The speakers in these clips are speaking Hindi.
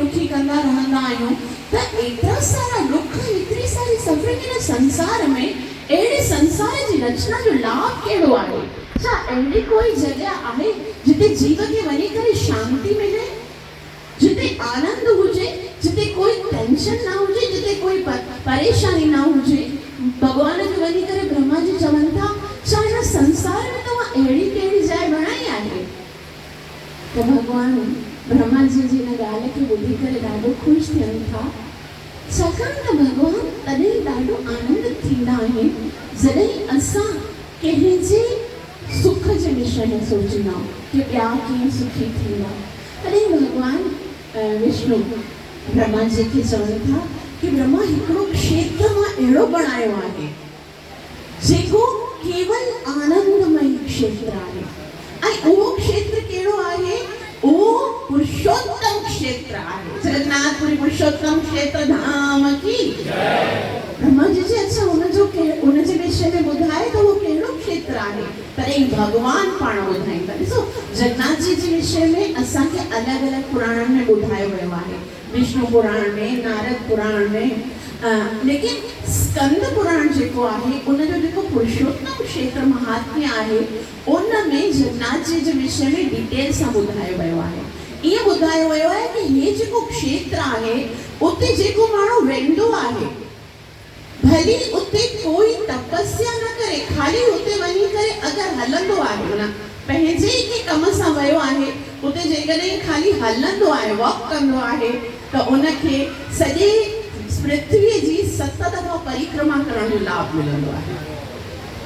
दुखी कंदा रहंदा आहियूं त एतिरा सारा दुख एतिरी सारी सफ़र हिन संसार में अहिड़े संसार जी रचना जो लाभ कहिड़ो आहे? छा अहिड़ी कोई जॻह आहे जिते जीव खे वञी करे शांति मिले, जिते आनंद हुजे, जिते कोई टेंशन ना हुजे, जिते कोई परेशानी ना हुजे? भगवान खे वञी करे ब्रह्मा जी चवनि था छा हिन संसार में तव्हां अहिड़ी कहिड़ी जाइ बणाई आहे? त भगवान ब्रह्मा जी जी हिन ॻाल्हि खे ॿुधी करे ॾाढो ख़ुशि थियनि था, छाकाणि त भगवान तॾहिं ॾाढो आनंदित थींदा आहिनि जॾहिं असां कंहिंजे सुख जे विषय में सोचींदा आहियूं कि ॿिया कीअं सुखी थींदा। तॾहिं भगवान विष्णु ब्रह्मा जी खे चवनि था कि ब्रह्मा हिकिड़ो क्षेत्र मां अहिड़ो बणायो आहे जेको केवल आनंदमय क्षेत्र आहे, ऐं उहो क्षेत्र कहिड़ो आहे? उहो पुरुषोत्तम क्षेत्र आहे। जगन्नाथपुरी पुरुषोत्तम क्षेत्र धाम की ब्रह्मा जी जे अच्छा उनजे विषय में ॿुधाए त उहो कहिड़ो क्षेत्र आहे? तॾहिं भगवान पाण ॿुधाईंदा। ॾिसो जगन्नाथ जी जे विषय में असांखे अलॻि अलॻि पुराणनि में ॿुधायो वियो आहे, विष्णु पुराण में, नारद पुराण में, लेकिन स्कंद पुराण जेको आहे उनजो जेको पुरुषोत्तम क्षेत्र महात्म्य आहे उन में जगन्नाथ जी जे विषय में डिटेल सां ॿुधायो वियो आहे। ईअं ॿुधायो वियो आहे कि हे जेको क्षेत्र आहे उते जेको माण्हू वेंदो आहे भली उते कोई तपस्या न करे, खाली उते वञी करे अगरि हलंदो आहे, माना पंहिंजे ई के कम सां वियो आहे, उते जेकॾहिं खाली हलंदो आहे, वॉक कंदो आहे त उनखे सॼे पृथ्वीअ जी 7 दफ़ा परिक्रमा करण जो लाभ मिलंदो आहे।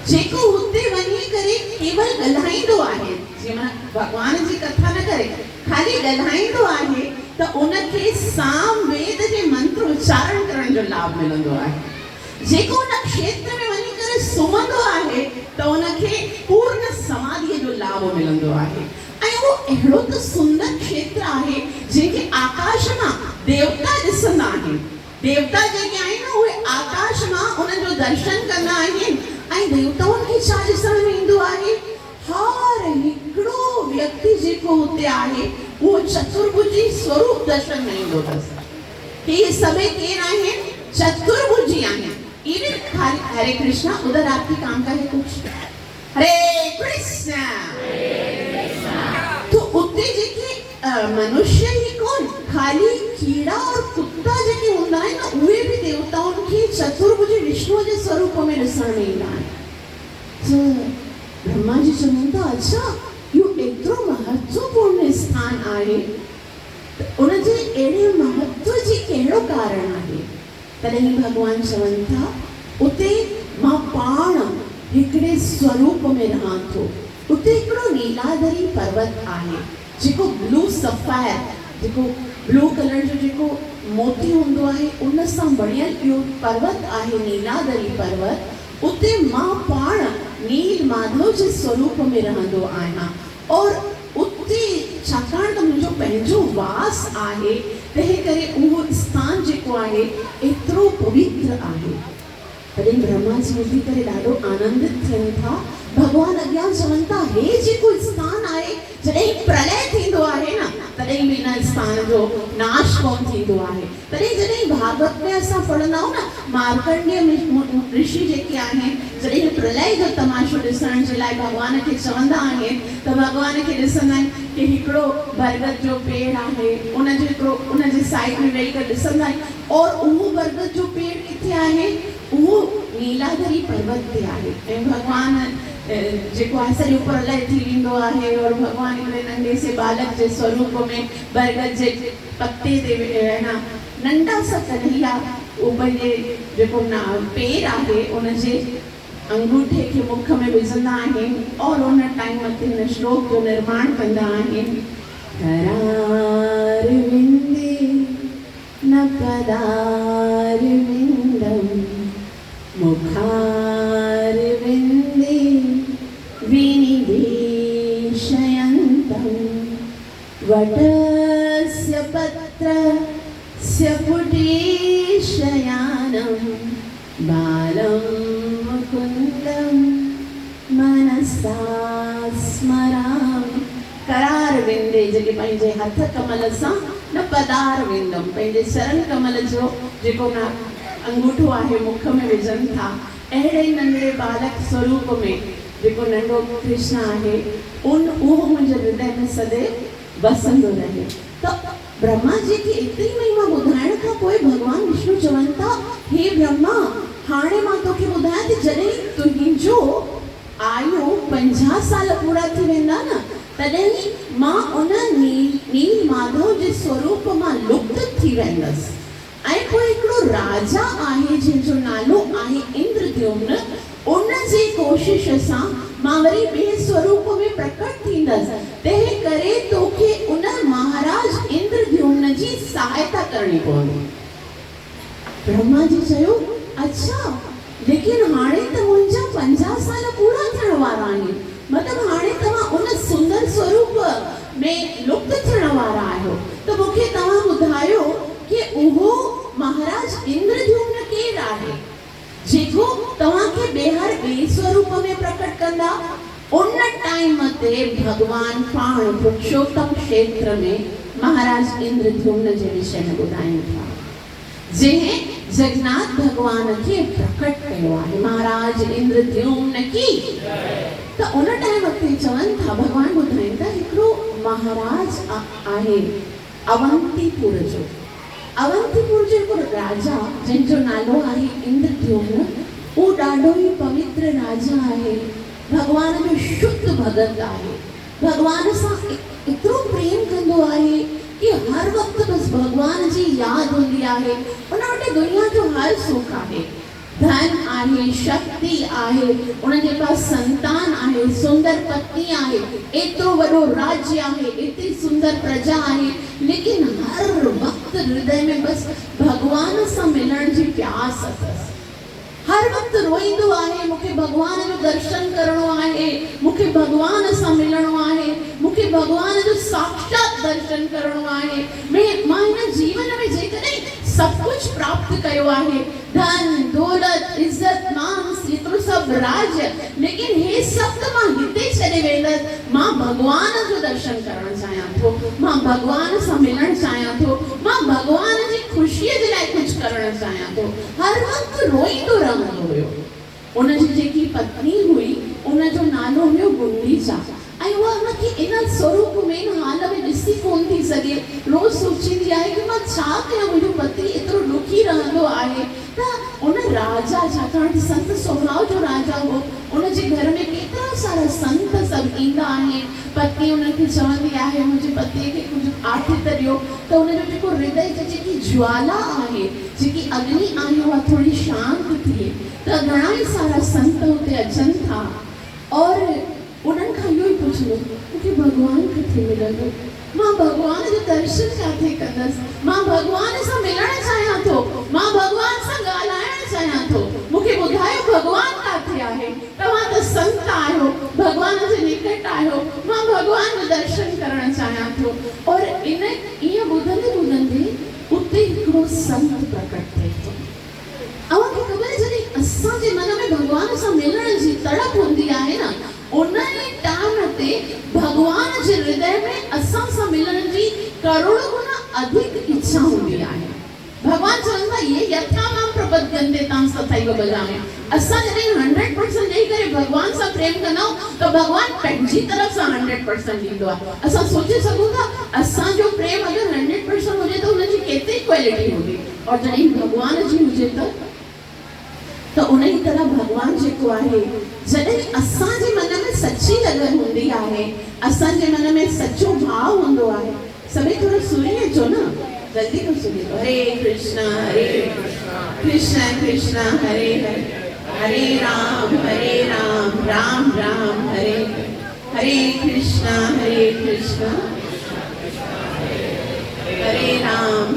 जेको उते वञी करे केवल ॻाल्हाईंदो आहे, जीअं भगवान जी कथा न करे खाली ॻाल्हाईंदो आहे त उनखे साम वेद जे मंत्र उच्चारण करण जो लाभ मिलंदो आहे। जेको उन क्षेत्र में वञी करे सुम्हंदो आहे त उनखे पूर्ण समाधीअ जो लाभ मिलंदो आहे। ऐं उहो अहिड़ो त सुंदर क्षेत्र आहे जंहिंखे आकाश मां देवता ॾिसंदा आहिनि। देवता जेके आहिनि न उहे आकाश मां उनजो दर्शन कंदा आहिनि ऐं देवताउनि खे छा ॾिसण में ईंदो आहे? हर हिकिड़ो व्यक्ति जेको हुते आहे उहो चतुर्भुजी स्वरूप दर्शन में ईंदो अथसि। इहे सभई केरु आहिनि? चतुर्भुजी आहिनि। इवन हरे कृष्णा, उधर आपकी काम का है कुछ? हरे कृष्णा। तो उते जेके मनुष्य ही कोन, खाली कीड़ा और कुत्ता जेके हूंदा आहिनि न उहे बि देवताउनि खे चतुर्भुज विष्णु जे स्वरूप में ॾिसण में ईंदा आहिनि। ब्रह्मा जी चवनि था अच्छा इहो एतिरो महत्वपूर्ण स्थान आहे, उनजे अहिड़े महत्व जी कहिड़ो कारण आहे? तॾहिं भगवान चवनि था उते मां पाण हिकिड़े स्वरूप में रहां थो। उते हिकिड़ो नीलाधरी पर्वत आहे जेको ब्लू सफ़ायर, जेको ब्लू कलर जो जेको मोती हूंदो आहे उन सां बणियल इहो पर्वत आहे नीलाधरी पर्वत। उते मां पाण नील माधव जे स्वरूप में रहंदो आहियां और उते छाकाणि त मुंहिंजो पंहिंजो वास आहे तंहिं करे उहो स्थान जेको आहे एतिरो पवित्र आहे। तॾहिं ब्रह्मा जी ॿुधी करे ॾाढो आनंदित थियनि था। भगवान अॻियां चवनि था हे जेको स्थान आहे जॾहिं प्रलय थींदो आहे न तॾहिं बि हिन स्थान जो नाश कोन थींदो आहे। तॾहिं जॾहिं भागवत में असां पढ़ंदा आहियूं न मार्कंडेय ऋषि जेके आहिनि जॾहिं प्रलय जो तमाशो ॾिसण जे लाइ भगवान खे चवंदा आहिनि त भगवान खे ॾिसंदा आहिनि कि हिकिड़ो बरगद जो पेड़ आहे, उनजे साइड में वेही करे ॾिसंदा आहिनि और उहो बरगद जो पेड़ किथे आहे? उहो नीलाधरी पर्वत ते आहे। ऐं भगवान जेको आहे सॼो प्रलय थी वेंदो आहे और भगवान हिकिड़े नंढे से बालक जे स्वरूप में बरगद जे पत्ते ते नंढा सा कन्हैया पंहिंजे जेको पेर आहे उनजे अंगूठे खे मुख में विझंदा आहिनि और उन टाइम ते हिन श्लोक जो निर्माण कंदा आहिनि। करार विंदे न पदार विंदम मुखार विंदे विनिवेशयन्तं वटस्य पत्रस्य पुटे शयानं बालं मुकुन्दं मनसा स्मरामि। करार विंदे जेके पंहिंजे हथ कमल सां न पधार वेंदुमि। पंहिंजे चरण कमल जो जेको न अंगूठो आहे मुख में विझनि था, अहिड़े नंढड़े बालक स्वरूप में जेको नंढो कृष्ण आहे उहो मुंहिंजे हृदय में सदैव वसंदो रहे। त ब्रह्मा जी खे एतिरी महिमा ॿुधाइण खां पोइ भॻवान विष्णु चवनि था, हे ब्रह्मा, हाणे मां तोखे ॿुधायां थी, जॾहिं तुंहिंजो आयु 50 साल पूरा थी वेंदा न, तॾहिं मां उन नील माधव जे स्वरूप मां लुप्त थी वेंदसि। ऐं पोइ हिकिड़ो राजा आहे जंहिंजो नालो आहे इंद्रद्युम्न, उन जी कोशिश सां मां वरी ॿिए स्वरूप में प्रकट थींदसि। तंहिं करे तोखे उन महाराज इंद्रद्युम्न जी सहायता करणी पवंदी। ब्रह्मा जी चयो, अच्छा, लेकिन हाणे त मुंहिंजा 50 साल पूरा थियण वारा आहिनि, मतिलबु हाणे तव्हां उन सुंदर स्वरूप में लुप्त थियण वारा आहियो, त मूंखे तव्हां ॿुधायो कि उहो महाराज इंद्रद्युम्न केरु आहे जेको तव्हांखे ॿीहर ॿिए स्वरूप में प्रकट कंदा। उन टाइम ते भगवान पाण पुरुषोत्तम क्षेत्र में महाराज इंद्रद्युम्न जे विषय में ॿुधाइनि था, जंहिं जगन्नाथ भगवान खे प्रकट कयो आहे। महाराज इंद्रद्युम्न की त उन टाइम ते चवनि था, भगवान ॿुधाइनि था, हिकिड़ो महाराज आहे अवंतीपुर जो। अवंतीपुर जो हिकिड़ो राजा जंहिंजो नालो आहे इंद्रद्युम्न, उहो ॾाढो ई पवित्र राजा आहे, भगवान जो शुद्ध भगत आहे, भगवान सां एतिरो प्रेम कंदो आहे कि हर वक़्तु बस भगवान जी याद होंदी आहे। उन वटि दुनिया जो हर सुख आहे, धन आहे, शक्ति आहे, उनके पास संतान आहे, सुंदर पत्नी आहे, एतिरो वॾो राज्य आहे, एतिरी सुंदर प्रजा आहे, लेकिन हर वक़्तु हृदय में बस भगवान सां मिलण जी प्यास अथसि। हर वक़्तु रोईंदो आहे, मूंखे भगवान जो दर्शन करणो आहे, मूंखे भगवान सां मिलणो आहे, मूंखे भगवान जो साक्षात दर्शन करणो आहे। मां हिन जीवन में जेकॾहिं सब कुछ प्राप्त कयो आहे, धन दौलत इज्जत मान एतिरो सभु राज्य, लेकिन हे सभु त मां हिते छॾे वेंदसि। मां भगवान जो दर्शन करणु चाहियां थो, मां भगवान सां मिलणु चाहियां थो, मां भगवान जी ख़ुशीअ जे लाइ कुझु करणु चाहियां थो। हर वक़्तु रोईंदो रहंदो हुयो। उनजी जेकी पत्नी हुई उनजो नालो हुयो गुंडीचा, ऐं उहा उनखे इन स्वरूप में हाल में ॾिसी कोन थी सघे। रोज़ सोचींदी आहे कि मां छा कयां, मुंहिंजो पति एतिरो दुखी रहंदो आहे। त उन राजा, छाकाणि संत स्वभाव जो राजा हो, उनजे घर में केतिरा सारा संत सभु ईंदा आहिनि। पत्नी उनखे चवंदी आहे, मुंहिंजे पतीअ खे कुझु आठित ॾियो, त उनजो जेको हृदय जी जेकी ज्वाला आहे, जेकी अग्नि आहे, उहा थोरी शांत थिए। त घणा ई सारा संत हुते अचनि था और उन्हनि खां इहो ई पुछंदो, मूंखे भगवान किथे मिलंदो, मां भगवान जो दर्शन किथे कंदसि, मां भगवान सां मिलणु चाहियां थो, मां भगवान सां ॻाल्हाइणु चाहियां थो, मूंखे ॿुधायो भगवान किथे आहे। तव्हां त संत आहियो, भगवान जे निकट आहियो, मां भगवान जो दर्शन करणु चाहियां थो। और ईअं ॿुधंदे ॿुधंदे उते हिकिड़ो संत प्रकट थिए थो। अव्हांखे ख़बर आहे, जॾहिं असांजे मन में भगवान सां मिलण जी तड़प हूंदी आहे न, उन ई टाइम ते भगवान जे हृदय में असां सां मिलण जी करोड़ गुना अधिक इच्छा हूंदी आहे। भगवान चवंदा, ये यथा मां प्रपद्यन्ते तां तथैव भजामि। असां जॾहिं 100% ॾेई करे भगवान सां प्रेम कंदा आहियूं, त भगवान पंहिंजी तरफ़ सां 100% ॾींदो आहे। असां सोचे सघूं था, असांजो प्रेम अगरि 100% हुजे त हुनजी केतिरी क्वालिटी हूंदी, और जॾहिं भगवान जी हुजे त उन ई तरह भगवान जेको आहे, जॾहिं असांजे मन में सची लगन हूंदी आहे, असांजे मन में सचो भाव हूंदो आहे। सभई थोरो सुनी अचो न, जल्दी को सुनी। हरे कृष्णा कृष्ण कृष्ण हरे हरे, हरे राम राम राम हरे हरे, कृष्णा कृष्ण हरे राम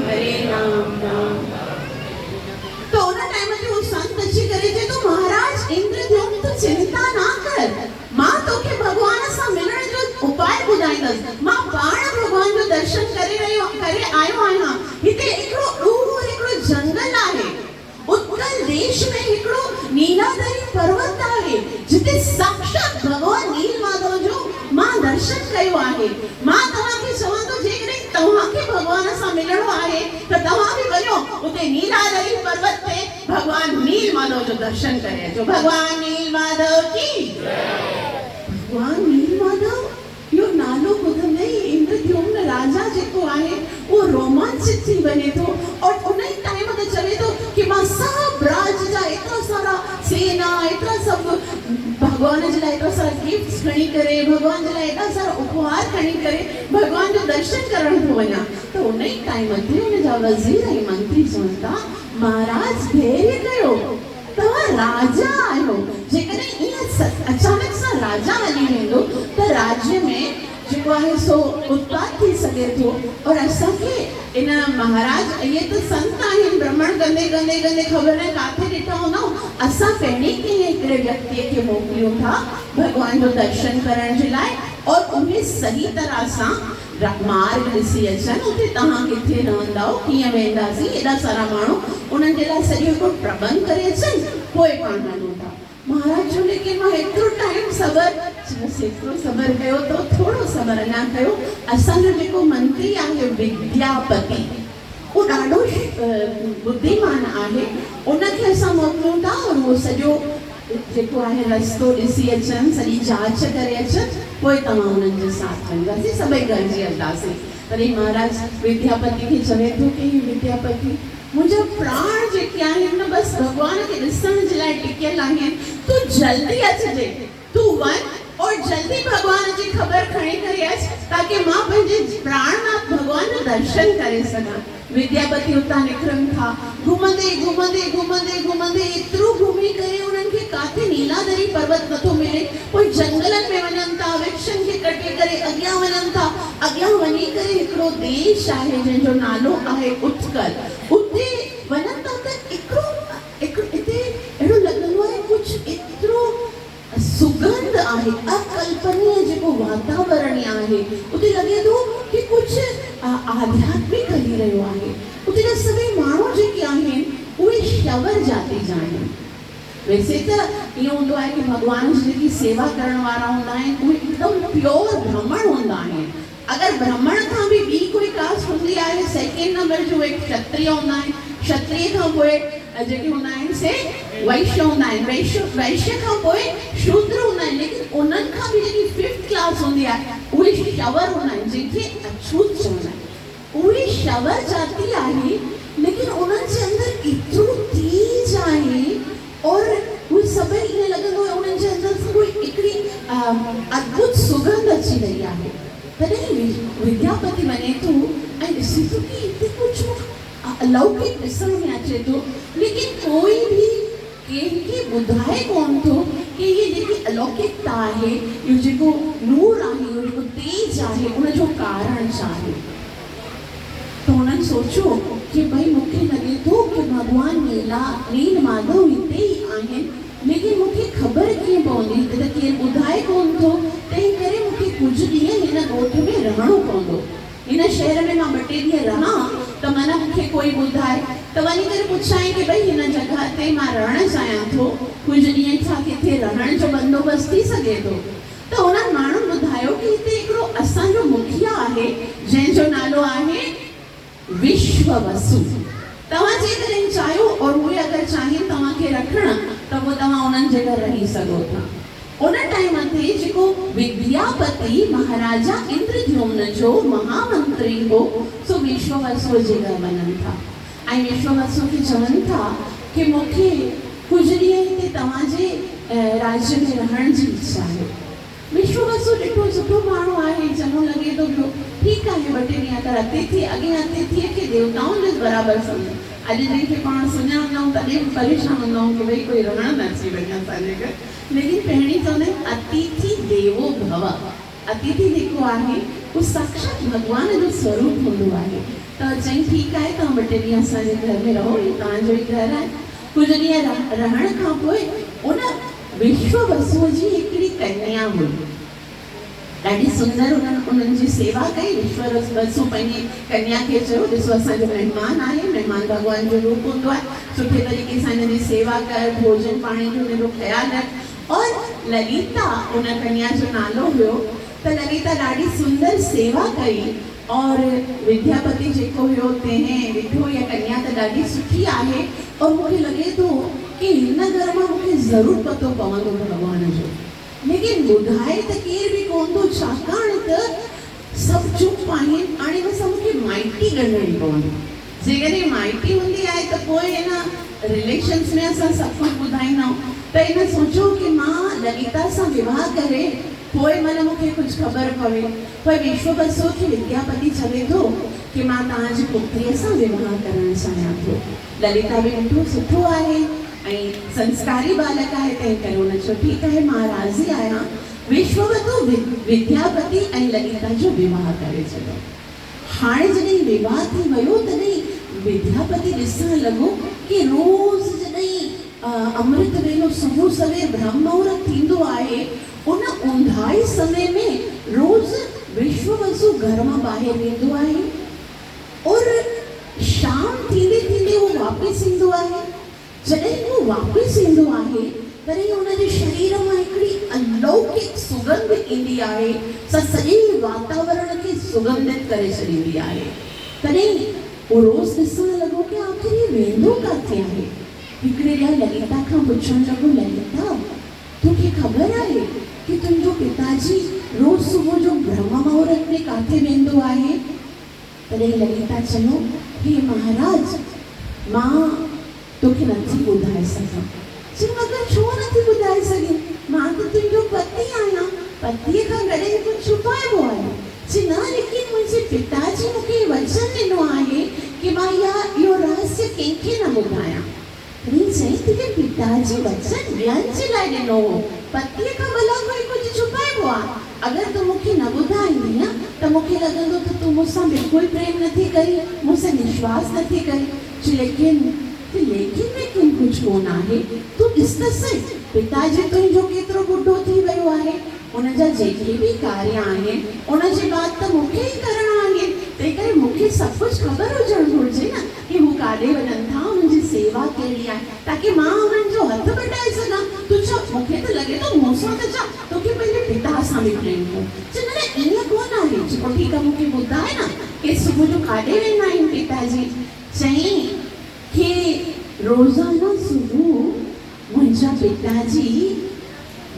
राम। तो उन टाइम में वो संत अच्छी करे थे, तो महाराज इंद्रद्युम्न तो चिंता ना कर, मां तोखे भगवान सां मिलण जो उपाय ॿुधाईंदसि। मां पाण भगवान जो दर्शन करे आयो आहियां। हिते हिकिड़ो जंगल आहे, उत्कल देश में हिकिड़ो नीलादरी पर्वत आहे, जिते साक्षात भगवान नील माधव जो मां दर्शन कयो आहे। मां तव्हांखे चवां थो, जेकॾहिं तव्हांखे भगवान सां सां मिलणो आहे त तव्हां बि वञो उते नीलाद्री पर्वत ते भगवान नील माधव जो दर्शन करे अचो। भगवान नील माधव की भगवान नील माधव यो नालो ॿुधंदे ई इंद्रद्युम्न राजा जेको आहे उहो रोमांचित थी वञे थो और उन ई टाइम ते चवे थो कि मां सब राज जा एतिरा सारा सेना एतिरा सभु भगवान जे लाइ एतिरा सारा गिफ्ट्स खणी करे भगवान जे लाइ एतिरा सारा उपहार खणी करे भगवान जो दर्शन करण थो वञा। त उन ई टाइम ते उनजा वज़ीर ऐं मंत्री चवनि था महाराज धैर्य कयो, तव्हां राजा आहियो। जेकॾहिं ईअं अचानक सां राजा हली वेंदो त राज्य में जेको आहे सो उत्पात थी सघे थो और असांखे इन महाराज इहे त संत आहिनि भ्रमण कंदे कंदे कंदे ख़बर न काथे ॾिठा हूंदा असां पहिरीं कंहिं हिकिड़े व्यक्तिअ खे मोकिलियूं था भगवान जो दर्शन करण जे लाइ और उहे सही तरह सां मार्ग ॾिसी अचनि उते तव्हां किथे रहंदा कीअं वेंदासीं एॾा सारा माण्हू उन्हनि जे लाइ सॼो हिकिड़ो प्रबंध करे अचनि पोइ पाण वञूं था। महाराज जो लेकिन मां एतिरो टाइम सबर बसि एतिरो सबर कयो तो थोरो सबर अञा कयो। असांजो जेको मंत्री आहे विद्यापति उहो ॾाढो बुद्धिमान आहे उनखे असां मोकिलियूं था और उहो सॼो जेको आहे रस्तो ॾिसी अचनि सॼी जांच करे अचनि पोइ तव्हां उन्हनि जे साथ वञंदासीं सभई गॾिजी हलंदासीं। तॾहिं महाराज विद्यापति खे चवे थो कि विद्यापति मुंहिंजा प्राण जेके आहिनि न बसि भगवान खे ॾिसण जे लाइ टिकियल आहिनि, तूं जल्दी अचिजे, तूं वञ और जल्दी भगवान जी ख़बर खणी करे अच ताकि मां पंहिंजे प्राणनाथ भगवान जो दर्शन करे सघां। विद्यापति उतां निकिरनि था घुमंदे घुमंदे घुमंदे घुमंदे एतिरो घुमी करे उन्हनि खे काथे नीलाद्री पर्वत नथो मिले कोई जंगलनि में वञनि था वृक्षनि खे कटे करे अॻियां वञनि था। अॻियां वञी करे हिकिड़ो देश आहे जंहिंजो नालो आहे उत्कल। उते वञनि था त हिकिड़ो हिते अहिड़ो लॻंदो आहे कुझु एतिरो सुगंध आहे अकल्पनीय जेको वातावरण आहे उते लॻे थो कि कुझु आध्यात्मिक हली रहियो आहे। उते जा सभई माण्हू जेके आहिनि उहे शवर जाति जा आहिनि। वैसे त इहो हूंदो आहे कि भगवान जी जेकी सेवा करण वारा हूंदा आहिनि उहे हिकदमि प्योर ब्राह्मण हूंदा आहिनि। अगरि ब्राह्मण खां बि ॿी कोई कास्ट हूंदी आहे सेकेंड नंबर जो उहे क्षत्रिय हूंदा आहिनि। क्षत्रिय खां पोइ जेके हूंदा आहिनि से वैश्य हूंदा आहिनि। वैश्य खां पोइ शूद्र हूंदा आहिनि। लेकिन उन्हनि खां बि जेकी फिफ्थ क्लास हूंदी आहे उहे शवर हूंदा आहिनि जंहिंखे अछूत चवंदा आहिनि। उहे शवर जाति आहे लेकिन उन्हनि जे अंदरि एतिरो तेज आहे और उहे सभई ईअं लॻंदो आहे उन्हनि जे अंदरि कोई हिकिड़ी अद्भुत सुगंध अची रही आहे। तॾहिं विद्यापति वञे थो ऐं ॾिसे थो कि हिते कुझु अलौकिक ॾिसण में अचे थो लेकिन कोई बि कंहिंखे ॿुधाए कोन थो कि इहे जेकी अलौकिकता आहे इहो जेको नूर आहे इहो जेको तेज आहे उनजो कारण छा आहे। त हुननि सोचियो कि भई मूंखे लॻे थो कि भगवान नील माधव हिते ई आहिनि लेकिन मूंखे ख़बर कीअं पवंदी त केरु ॿुधाए कोन थो। तंहिं करे मूंखे कुझु ॾींहं हिन ॻोठ में रहणो पवंदो। हिन शहर में मां 2 ॾींहं रहां त माना मूंखे कोई ॿुधाए त वञी करे पुछां कि भई हिन जॻह ते मां रहणु चाहियां थो कुझु ॾींहं छा किथे रहण जो बंदोबस्तु थी सघे थो। त उन्हनि माण्हुनि ॿुधायो कि हिते हिकिड़ो असांजो मुखिया आहे जंहिंजो नालो आहे विश्ववसु। तव्हां जेकॾहिं चाहियो और उहे अगरि चाहिनि तव्हांखे रखण त पोइ तव्हां उन्हनि जे घर रही सघो था। उन टाइम ते जेको विद्यापति महाराजा इंद्रद्युम्न जो महामंत्री हो सो विश्ववसु जे घर वञनि था ऐं विश्ववसु खे चवनि था कि मूंखे कुझु ॾींहं हिते तव्हांजे राज्य में रहण जी इच्छा आहे। विश्ववसु ॾिठो सुठो माण्हू आहे चङो लॻे थो पियो ठीकु आहे 2 टे ॾींहं अगरि अतिथि अॻे अतिथीअ खे देवताउनि जो बराबरि सम्झो। अॼु जंहिंखे पाण सुञाणंदा आहियूं तॾहिं बि परेशान हूंदा आहियूं कि भई कोई रहण न अची वञे असांजे घर। लेकिन पहिरीं चवंदा आहिनि अतिथि देवो भव। अतिथि जेको आहे उहो साक्षात भगवान जो स्वरूप हूंदो आहे। त चई ठीकु आहे तव्हां 2 टे ॾींहं असांजे घर में रहो इहो तव्हांजो ई घर आहे। कुझु ॾींहं रहण खां पोइ उन विश्ववसुअ जी हिकिड़ी कन्या हुई ॾाढी सुंदर। उन्हनि जी सेवा कई। विश्ववसु पंहिंजी कन्या खे चयो ॾिसो असांजो महिमान आहे, महिमान भगवान जो रूप हूंदो आहे, सुठे तरीक़े सां हिन जी सेवा कर, भोजन पाणी जो हिन जो ख़्यालु रख। और ललिता उन कन्या जो नालो हुयो। त ललिता ॾाढी सुंदर सेवा कई और विद्यापति जेको हुयो तंहिं ॾिठो इहा कन्या त ॾाढी सुठी आहे और मूंखे लॻे थो कि हिन घर मां मूंखे ज़रूरु पतो पवंदो भॻवान जो, लेकिन ॿुधाए त केर बि कोन थो, छाकाणि त सभु चुप आहिनि। हाणे बसि मूंखे माइटी ॻंढणी पवंदी, जेकॾहिं माइटी हूंदी आहे त पोइ हिन रिलेशन्स में असां सभु कुझु ॿुधाईंदा आहियूं। त हिन सोचियो कि मां ललिता सां विवाह करे पोइ मन मूंखे कुझु ख़बर पवे। पर विश्ववसु खे विद्यापति चवे थो कि मां तव्हांजी पुत्रीअ सां विवाह करणु चाहियां थो। ललिता बि ॾिठो सुठो आहे ऐं संस्कारी बालक आहे, तंहिं करे हुन चयो ठीकु आहे मां राज़ी आहियां। विश्ववसु विद्यापति ऐं ललिता जो विवाह करे छॾियो। हाणे जॾहिं विवाह थी वियो तॾहिं विद्यापति ॾिसणु लॻो कि रोज़ जॾहिं अमृत वेलो सुबुह सवेर ब्रह्म मुहूर्त थींदो आहे, उन ऊंधाई समय में रोज़ विश्ववसु घर मां ॿाहिरि वेंदो आहे और शाम थींदे थींदे वो वापसि ईंदो आहे। जॾहिं वो वापसि ईंदो आहे तॾहिं हुनजे शरीर मां हिकिड़ी अलौकिक सुगंध ईंदी आहे, सॼे वातावरण खे सुगंधित करे छॾींदी आहे। तॾहिं वो रोज़ ॾिसणु लॻो कि आख़िर ये वेंदो किथे आहे। हिकिड़े ॾींहुं ललिता खां पुछणु लॻो, ललिता तोखे ख़बर आहे कि तुंहिंजो पिताजी रोज़ सुबुह जो ब्रह्म मुहूर्त में किथे वेंदो आहे? तॾहिं ललिता चयो, हे महाराज मां तोखे नथी ॿुधाए सघां। चयो मगर छो नथी ॿुधाए सघीं? मां त तुंहिंजो पति आहियां, पतीअ खां गॾु कुझु छुपाइबो आहे। चयो न, लेकिन मुंहिंजे पिताजी मूंखे वचन ॾिनो आहे कि मां इहो रहस्य कंहिंखे न ॿुधायां। तॾहिं चई तुंहिंजे पिताजी वचन ॿियनि जे लाइ ॾिनो हो, पतीअ खां भला कोई कुझु छुपाइबो आहे। अगरि तूं मूंखे न ॿुधाईंदी त मूंखे लॻंदो त तूं मूंसां बिल्कुलु प्रेम नथी करी, मूंसां विश्वास नथी करी। लेकिन कुझु कोन आहे। तूं ॾिस त सही, पिताजी तुंहिंजो केतिरो ॿुढो थी वियो आहे, उनजा जेके बि कार्य आहिनि उनजे बाद त मूंखे ई करणा आहिनि। तंहिं करे मूंखे सभु कुझु ख़बर हुजणु घुरिजे न कि हू काॾे वञनि था, हुनजी सेवा कहिड़ी आहे, ताकी मां हुननि जो हथ बटाए सघां। तूं छा मूंखे त लॻे थो मूंसां त छा तोखे पंहिंजे पिता सां बि प्रेम हो। चयो न ईअं कोन आहे। चयो ठीकु आहे मूंखे ॿुधाए न कि सुबुह जो काॾे वेंदा आहिनि पिताजी? चई कि रोज़ाना सुबुह मुंहिंजा पिताजी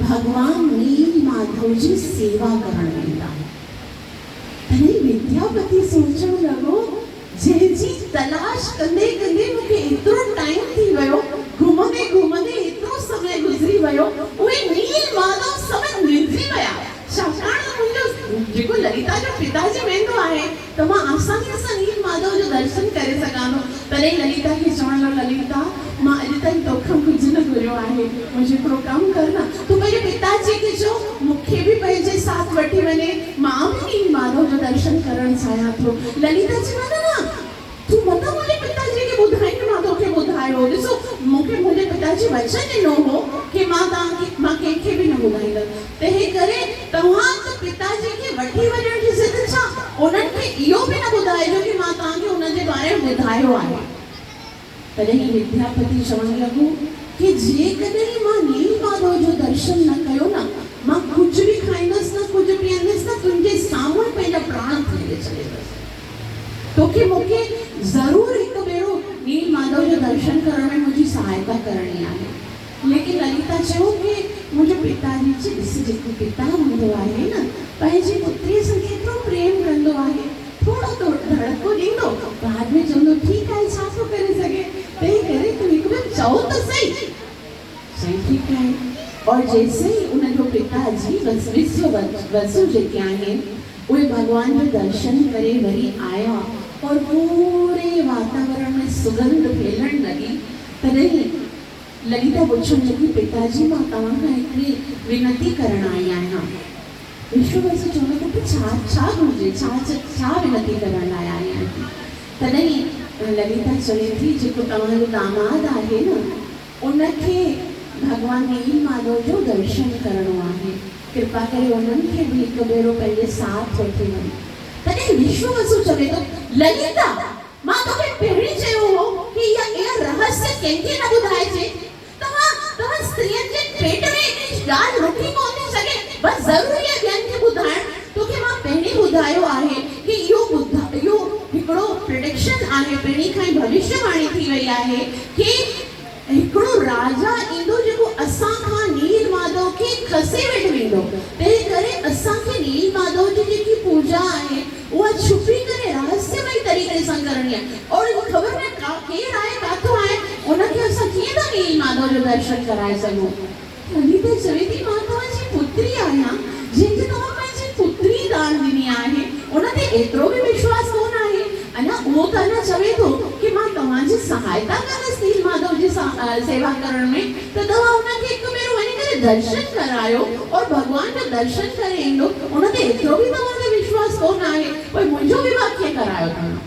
भगवान नील माधव जी सेवा करण वेंदा। तॾहिं विद्यापति सोचणु लॻो, जंहिंजी तलाश कंदे कंदे मूंखे एतिरो टाइम थी वियो, घुमंदे घुमंदे एतिरो समय गुज़री वियो, उहे नील माधव समय मिलिजी विया। छाकाणि मुंहिंजो जेको ललिता जो पिताजी वेंदो आहे त मां आसानीअ सां नील माधव जो दर्शन करे सघां थो। तॾहिं ललिता खे चवणु लॻो, ललिता मां अॼु ताईं तोखां कुझु न घुरियो आहे, मुंहिंजो हिकिड़ो कमु कर न, तूं पंहिंजे पिताजी खे चओ मूंखे बि पंहिंजे साथ वठी वञे, मां बि नील माधव जो दर्शन करणु चाहियां थो। ललिता चयो न तूं मत मुंहिंजे पिताजी खे ॿुधाई, मां तोखे ॿुधायो। ॾिसो मूंखे मुंहिंजे पिताजी वचन ॾिनो हो कि मां कंहिंखे बि न ॿुधाईंदमि। तंहिं करे तव्हां त पिताजी खे वठी वञण जी ज़िद छा, उन्हनि खे इहो बि न ॿुधाइजो कि मां तव्हांखे उन्हनि जे बारे में ॿुधायो आहे। तॾहिं विद्यापति चवणु लॻो कि जेकॾहिं मां नील माधव जो दर्शन न कयो न, मां कुझु बि खाईंदसि न कुझु पीअंदसि न, तुंहिंजे साम्हूं पंहिंजा प्राण खणी छॾींदसि। तोखे मूंखे ज़रूरु हिकु भेरो नील माधव जो दर्शन करण में मुंहिंजी सहायता करणी आहे। लेकिन ललिता चयो कि मुंहिंजो पिताजी ॾिस जेको पिता हूंदो आहे न पंहिंजी पुत्रीअ सां केतिरो प्रेम कंदो आहे, थोरो तो धड़को ॾींदो, बाद में चवंदो ठीकु आहे छा थो करे सघे, तंहिं करे तूं हिकु भेरो चओ त सही। चई ठीकु आहे। और जैसे ही उनजो पिताजी विश्ववसु जेके आहिनि उहे भॻवान जो दर्शन करे वरी आया और पूरे वातावरण में सुगंध फैलण लगी। तॾहिं ललिता पुछण लगी, पिताजी मां तव्हां खां हिकिड़ी विनती करण आई आहियां। विश्ववसु चवण लॻो छा घुरिजे, छा विनती करण लाइ आई आहीं? तॾहिं ललिता चवे थी जेको तव्हांजो दामाद आहे न उनखे भगवान नील माधव जो दर्शन करणो आहे, कृपा करे उन्हनि खे बि हिकु भेरो पंहिंजे साथ वठी वञो। तॾहिं विश्ववसु चवे थो, ललिता मां तोखे पहिरीं चयो हो कि इहा रहस्य कंहिंखे न ॿुधाइजे। तव्हां स्त्रियनि जे पेट में हिकिड़ी ॻाल्हि रुकी कोन थी सघे, बसि ज़रूरी आहे ॿियनि खे ॿुधाइण। तोखे मां पहिरीं ॿुधायो आहे कि इहो हिकिड़ो प्रिडिक्शन आहे, पहिरीं खां ई भविष्यवाणी थी वई आहे कि हिकिड़ो राजा ईंदो जेको असां खां नील माधव खे खसे वेठि वेंदो। तंहिं करे असांखे नील माधव जी जेकी पूजा आहे उहा छुपी करे रहस्यमय तरीक़े सां करणी आहे। और ख़बर न केरु आहे काथो आहे उनखे असां कीअं था नील माधव जो दर्शन कराए सघूं। ललिता चवे थी मां तव्हांजी पुत्री आहियां, जंहिंखे तव्हां पंहिंजी पुत्री दान ॾिनी आहे, उन ते एतिरो बि विश्वास कोन आहे। अञा उहो त अञा चवे थो कि मां तव्हांजी सहायता कंदसि नील माधव जी सेवा करण में, त तव्हां उनखे हिकु भेरो वञी करे दर्शन करायो और भॻवान जो दर्शन करे ईंदो। उन ते एतिरो बि तव्हांखे विश्वास कोन आहे, पोइ मुंहिंजो विवाह कीअं करायो तव्हां?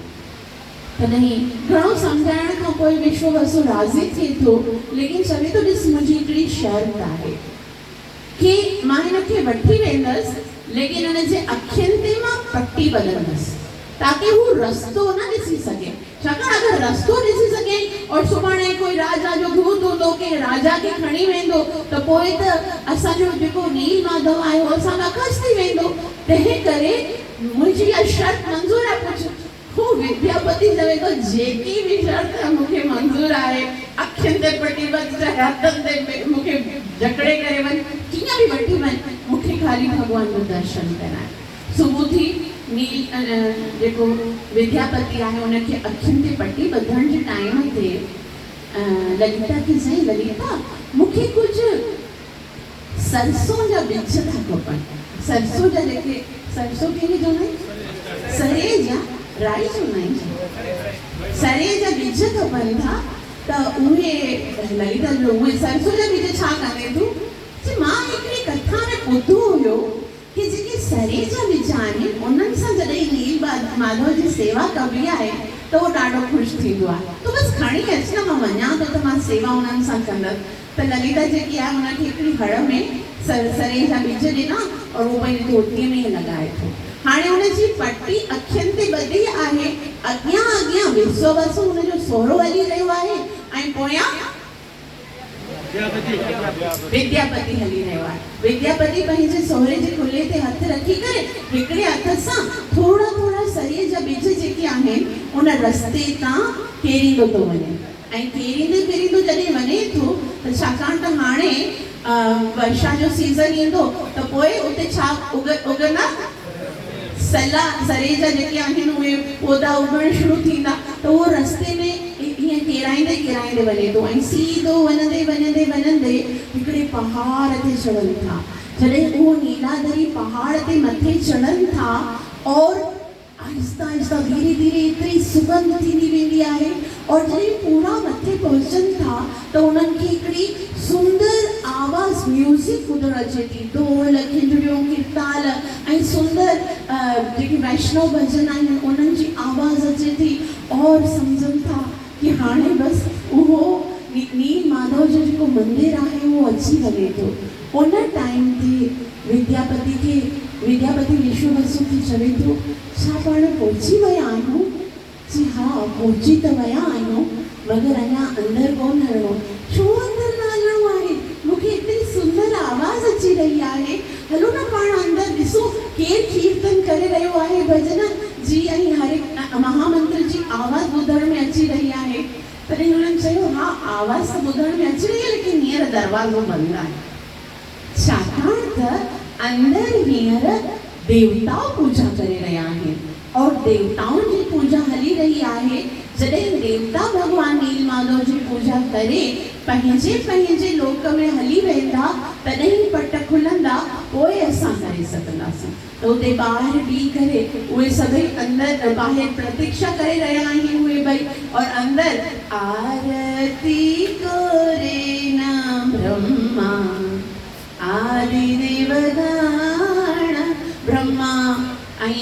तॾहिं घणो सम्झाइण खां पोइ विश्ववसु राज़ी थिए थो, लेकिन चवे थो ॾिस मुंहिंजी हिकिड़ी शर्त आहे कि मां हिनखे वठी वेंदसि, लेकिन हुनजे अखियुनि ते मां पटी ॿधंदसि ताकि हू रस्तो न ॾिसी सघे। छाकाणि अगरि रस्तो ॾिसी सघे और सुभाणे कोई राजा जो भूत हूंदो के राजा खे खणी वेंदो त पोइ त असांजो जेको नील माधव आहे उहो असां खां खस थी वेंदो। तंहिं करे मुंहिंजी इहा शर्त मंज़ूर आहे। पुछ हू विद्यापति चवे थो जेकी बि शर्त मूंखे मंज़ूर आहे, अखियुनि ते पटी ॿध, हथनि ते मूंखे जकड़े करे वञ, कीअं बि वठी वञ, मूंखे ख़ाली भॻवान जो दर्शन कराए। सुबुह थी नील जेको विद्यापति आहे उनखे अखियुनि ते पटी ॿधण जे टाइम ते ललिता खे चई ललिता मूंखे कुझु सरसों जा बीज था खपनि। सरसों जा जेके सरसों कहिड़ी चवंदा आहिनि, सरे जा राई चवंदा आहिनि, सरे जा बीज खपनि था त उहे ललिता जो उहे सरसों जा बीज छा कंदे तूं? मां हिकिड़ी कथा में ॿुधो हुयो कि जेके सरे जा बीज आहिनि उन्हनि सां जॾहिं नील माधव जी सेवा कबी आहे त उहो ॾाढो ख़ुशि थींदो आहे। तूं बसि खणी अच न, मां वञा थो त मां सेवा उन्हनि सां कंदसि। त ललिता जेकी आहे उनखे हिकिड़ी हड़ में सरे जा बीज ॾिना और उहो पंहिंजी धोतीअ में लॻाए थो। हाणे हुनजी पटी अखियुनि ते ॿधी आहे, अॻियां अॻियां विश्ववसु हुनजो सोहरो हली रहियो आहे ऐं पोयां विद्यापति हली रहियो आहे। विद्यापति पंहिंजे सोहरे जे कुल्हे ते हथ रखी करे हिकिड़े हथ सां थोड़ा थोड़ा सरीअ जा बीज जेके आहिनि उन रस्ते तां केरींदो थो वञे ऐं केरींदो जॾहिं वञे थो त छाकाणि त हाणे वर्षा जो सीज़न ईंदो त पोइ उते छा उगंदा सरे जा जेके आहिनि उहे पौधा उगणु शुरू थींदा। त उहो रस्ते में ईअं केराईंदे वञे थो ऐं सीधो वञंदे हिकिड़े पहाड़ ते चढ़नि था। जॾहिं उहो नीलाधरी पहाड़ ते मथे चढ़नि था और आहिस्ता आहिस्ता धीरे धीरे एतिरी सुगंध थींदी वेंदी आहे और जॾहिं पूरा मथे पहुचनि था त उन्हनि खे हिकिड़ी सुंदर आवाज़ म्यूज़िक ॿुधणु अचे थी, ढोल खिंजड़ियूं कीर्ताल ऐं सुंदर जेके वैष्णव भजन आहिनि उन्हनि जी आवाज़ अचे थी और सम्झनि था कि हाणे बसि उहो नील माधव जो जेको मंदिर आहे उहो अची वञे थो। उन टाइम ते विद्यापति विश्ववसु खे चवे थो छा पाण पहुची विया आहियूं? जी हा पहुची त विया आहियूं, मगर अञा अंदरि कोन हलणो। छो अंदरि न हलणो आहे? मूंखे एतिरी सुंदर आवाज़ अची रही आहे, हलो न पाण अंदरि ॾिसो केरु कीर्तन करे रहियो आहे, भजन जी ऐं हरे महामंत्र जी आवाज़ ॿुधण में अची रही आहे। तॾहिं हुननि चयो हा आवाज़ त ॿुधण में अची रही आहे, लेकिन हींअर दरवाज़ो बंदि आहे, छाकाणि त अंदरि हींअर देवता पूजा करे रहिया आहिनि और देवताउनि जी पूजा हली रही आहे। जॾहिं देवता भॻवान नील माधव जी पूजा करे पंहिंजे लोक में हली वेंदा तॾहिं पट खुलंदा, पोइ असां करे सघंदासीं। त उते ॿाहिरि बीह करे उहे सभई अंदरि ॿाहिरि प्रतीक्षा करे रहिया आहिनि उहे ॿई और अंदरि आरती करे न ब्रह्मा आदिदेव गण ब्रह्मा ऐं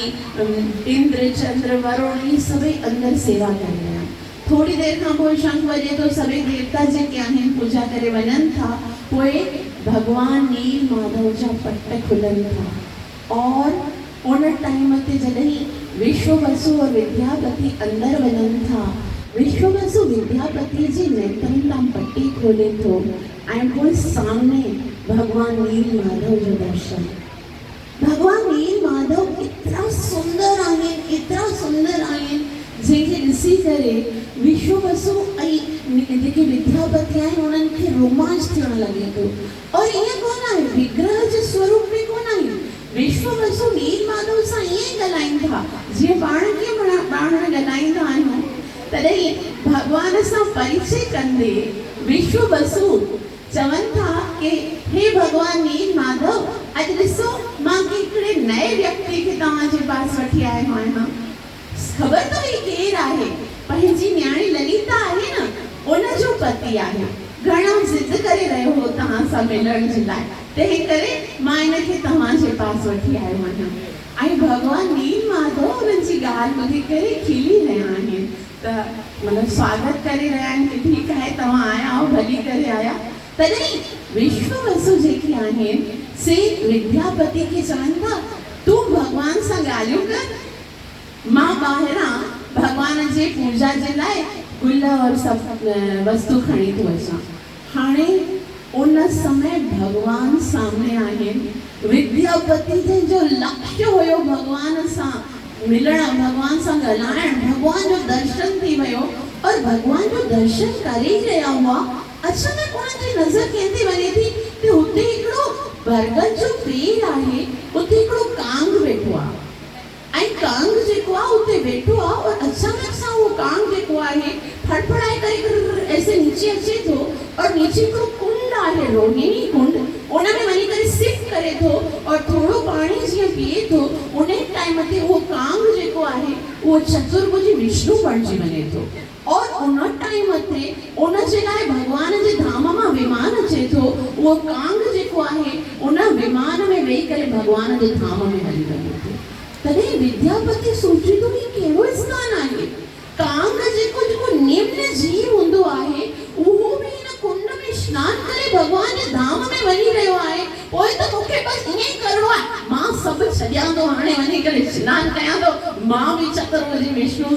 इंद्र चंद्र वरुण ही सभई अंदरि सेवा करे रहिया आहिनि। थोड़ी देरि खां पोइ शंख वॼे थो, सभई देवता जेके आहिनि पूजा करे वञनि था, पोइ भॻवान नील माधव जा पट खुलनि था और उन टाइम ते जॾहिं विश्ववसु और विद्यापति अंदरि वञनि था, विश्ववसु विद्यापति जे नेत्रनि तां पटी खोले थो ऐं पोइ सामने भगवान नील माधव जो दर्शन। भगवान नील माधव इतना सुंदर आहिनि जंहिंखे ॾिसी करे विश्ववसु ऐं जेके विद्यापति आहिनि उन्हनि खे रोमांच थियणु लॻे थो। और ईअं कोन आहे, विग्रह जे स्वरूप में कोन आहे, विश्ववसु नीलमाधव सां ईअं ॻाल्हाइनि था जीअं पाण कीअं पाण ॻाल्हाईंदा आहियूं। तॾहिं भॻवान सां परिचय कंदे विश्ववसु चवनि था कि हे भगवान नीलमाधव, अॼु ॾिसो मां हिकिड़े नए व्यक्ति खे तव्हांजे पास वठी आयो आहियां। ख़बर अथव ही केरु आहे? पंहिंजी न्याणी ललिता आहे न, उनजो पति आहे। घणो ज़िद करे रहियो हो तव्हां सां मिलण जे लाइ, तंहिं करे मां इनखे तव्हांजे पास वठी आयो आहियां। ऐं भगवान नीलमाधव उन्हनि जी ॻाल्हि ॿुधी करे खिली रहिया आहिनि, त मतिलबु स्वागत करे रहिया आहिनि कि ठीकु आहे तव्हां आया आहियो, भली करे आया। तॾहिं विश्ववसु जेके आहिनि से विद्यापति खे चवनि था तूं भगवान सां ॻाल्हियूं कर, मां ॿाहिरां भगवान जे पूजा जे लाइ गुल और सभु वस्तु खणी थो अचां। हाणे उन समय भगवान सामने आहिनि। विद्यापति जो लक्ष्य हुयो भगवान सां मिलण, भगवान सां ॻाल्हाइण, भगवान जो दर्शन थी वियो और भगवान जो दर्शन करे ई रहिया हुआ। अचानक उन्हनि जी नज़र कंहिं ते वञे थी कि हुते हिकिड़ो बरगद जो पेड़ आहे, उते हिकिड़ो कांग वेठो आहे ऐं कांग जेको आहे उते वेठो आहे और अचानक सां उहो कांग जेको आहे फड़फड़ाए करे ऐसे नीचे अचे थो और नीचे हिकिड़ो कुंड आहे, रोहिणी कुंड, उन में वञी करे सिप करे थो और थोरो पाणी जीअं पीए थो। उन टाइम ते उहो कांग जेको आहे उहो चतुर्भुज विष्णु बणिजी वञे थो और उन टाइम ते उन जे लाइ भगवान जे धाम मां विमान अचे थो। उहो कांग जेको आहे उन विमान में वेही करे भगवान जे धाम में हली वञे थो। तॾहिं विद्यापति सोचे थो कि कहिड़ो स्थान आहे? कांग जेको निम्न जीव हूंदो आहे उहो बि हिन कुंड में स्नान करे भगवान जे धाम में वञी रहियो आहे। पोइ त मूंखे बसि ईअं ई करिणो आहे, मां सभु छॾियां थो, हाणे वञी करे स्नान कयां थो, मां बि चतुर्भुज विष्णु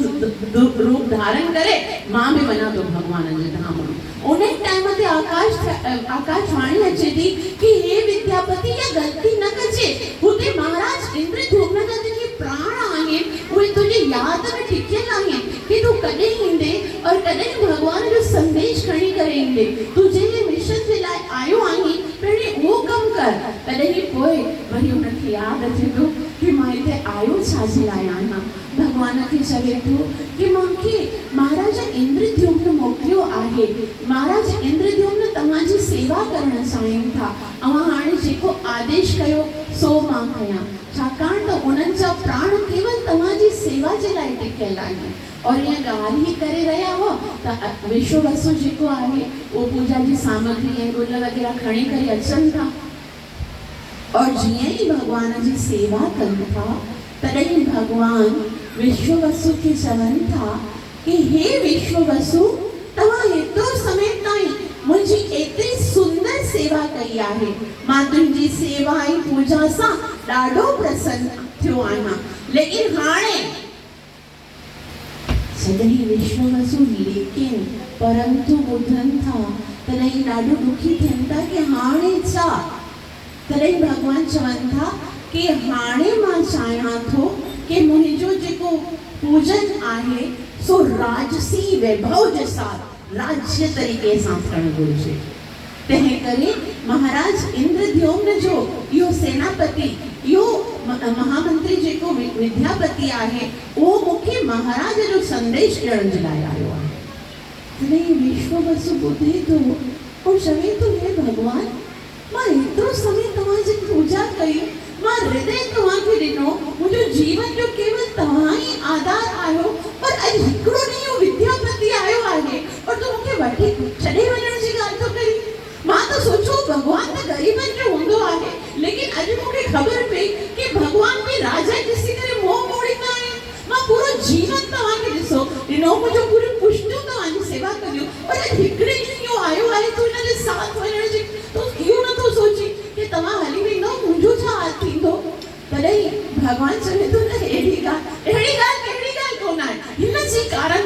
रूप धारण करे मां बि वञां थो भगवान जे धाम में। उन टाइम ते आकाशवाणी अचे थी कि हे विद्यापति इहा ग़लती न कजे, हुते महाराज इंद्रद्युम्न जा जेके प्राण आहिनि उहे तुंहिंजी यादि में टिकियल आहिनि कि तूं कॾहिं ईंदे और कॾहिं भगवान जो संदेश खणी करे ईंदे। तूं जंहिं मिशन जे लाइ आयो आहीं पहिरीं उहो कमु कर। तॾहिं पोइ वरी उनखे यादि अचे थो कि मां हिते आयो छाजे लाइ आहियां। भगवान खे चवे थो कि मूंखे महाराज इंद्रद्युम्न मोकिलियो आहे, महाराज इंद्रद्युम्न तव्हांजी सेवा करणु चाहिनि था, अवां हाणे जेको आदेश कयो सो मां कयां, छाकाणि त उन्हनि जा प्राण केवल तव्हांजी सेवा जे लाइ टिकियल आहिनि। और ईअं ॻाल्हि ई करे रहिया हो त विश्ववसु जेको आहे उहो पूजा जी सामग्री ऐं गुल वग़ैरह खणी करे अचनि था और जीअं ई भगवान जी सेवा कनि था तॾहिं भगवान विश्ववसु खे चवनि था कि हे विश्ववसु, तव्हां हेतिरो समय ताईं मुंहिंजी एतिरी सुंदर सेवा कई आहे, मां तुंहिंजी सेवा ऐं पूजा सां ॾाढो प्रसन्न थियो आहियां, लेकिन हाणे जॾहिं विश्ववसु लेकिन परंतु ॿुधनि था तॾहिं ॾाढो दुखी थियनि था कि हाणे छा? तॾहिं भगवान चवनि था कि हाणे मां चाहियां थो कि मुंहिंजो जेको पूजन आहे सो राजसी वैभव जे साथ राज्य तरीक़े सां थियणु घुरिजे। तंहिं करे महाराज इंद्रद्युम्न जो इहो सेनापति, इहो महामंत्री जेको विद्यापति आहे उहो मूंखे महाराज जो संदेश ॾियण जे लाइ आयो आहे। तॾहिं विश्ववसु ॿुधे थो और चवे थो हे भगवान, मां एतिरो समय तव्हांजी पूजा कई, मां हृदय तव्हांखे ॾिनो, मुंहिंजो जीवन जो केवल तव्हां ई आधार आहियो, पर अॼु हिकिड़ो ॾींहुं विद्यापति आयो आहे और तूं मूंखे वठी छॾे वञण जी ॻाल्हि थो करी। मां त सोचो भगवान त ग़रीबनि जो हूंदो आहे, लेकिन अॼु मूंखे ख़बर पई कि भगवान बि राजा ॾिसी करे मोह मोड़ींदा आहिनि। मां पूरो जीवन तव्हांखे ॾिसो ॾिनो, मुंहिंजो पूरो पुष्टियूं तव्हांजी सेवा कयूं, पर अॼु हिकिड़े ॾींहुं आयो आहे तूं हिन जे साथ वञण जी, तूं इहो नथो सोची कि तव्हां हली वेंदो, मुंहिंजो छा हाल थींदो? तॾहिं भगवान चवे थो न अहिड़ी ॻाल्हि कहिड़ी ॻाल्हि कोन आहे, हिन जे कारण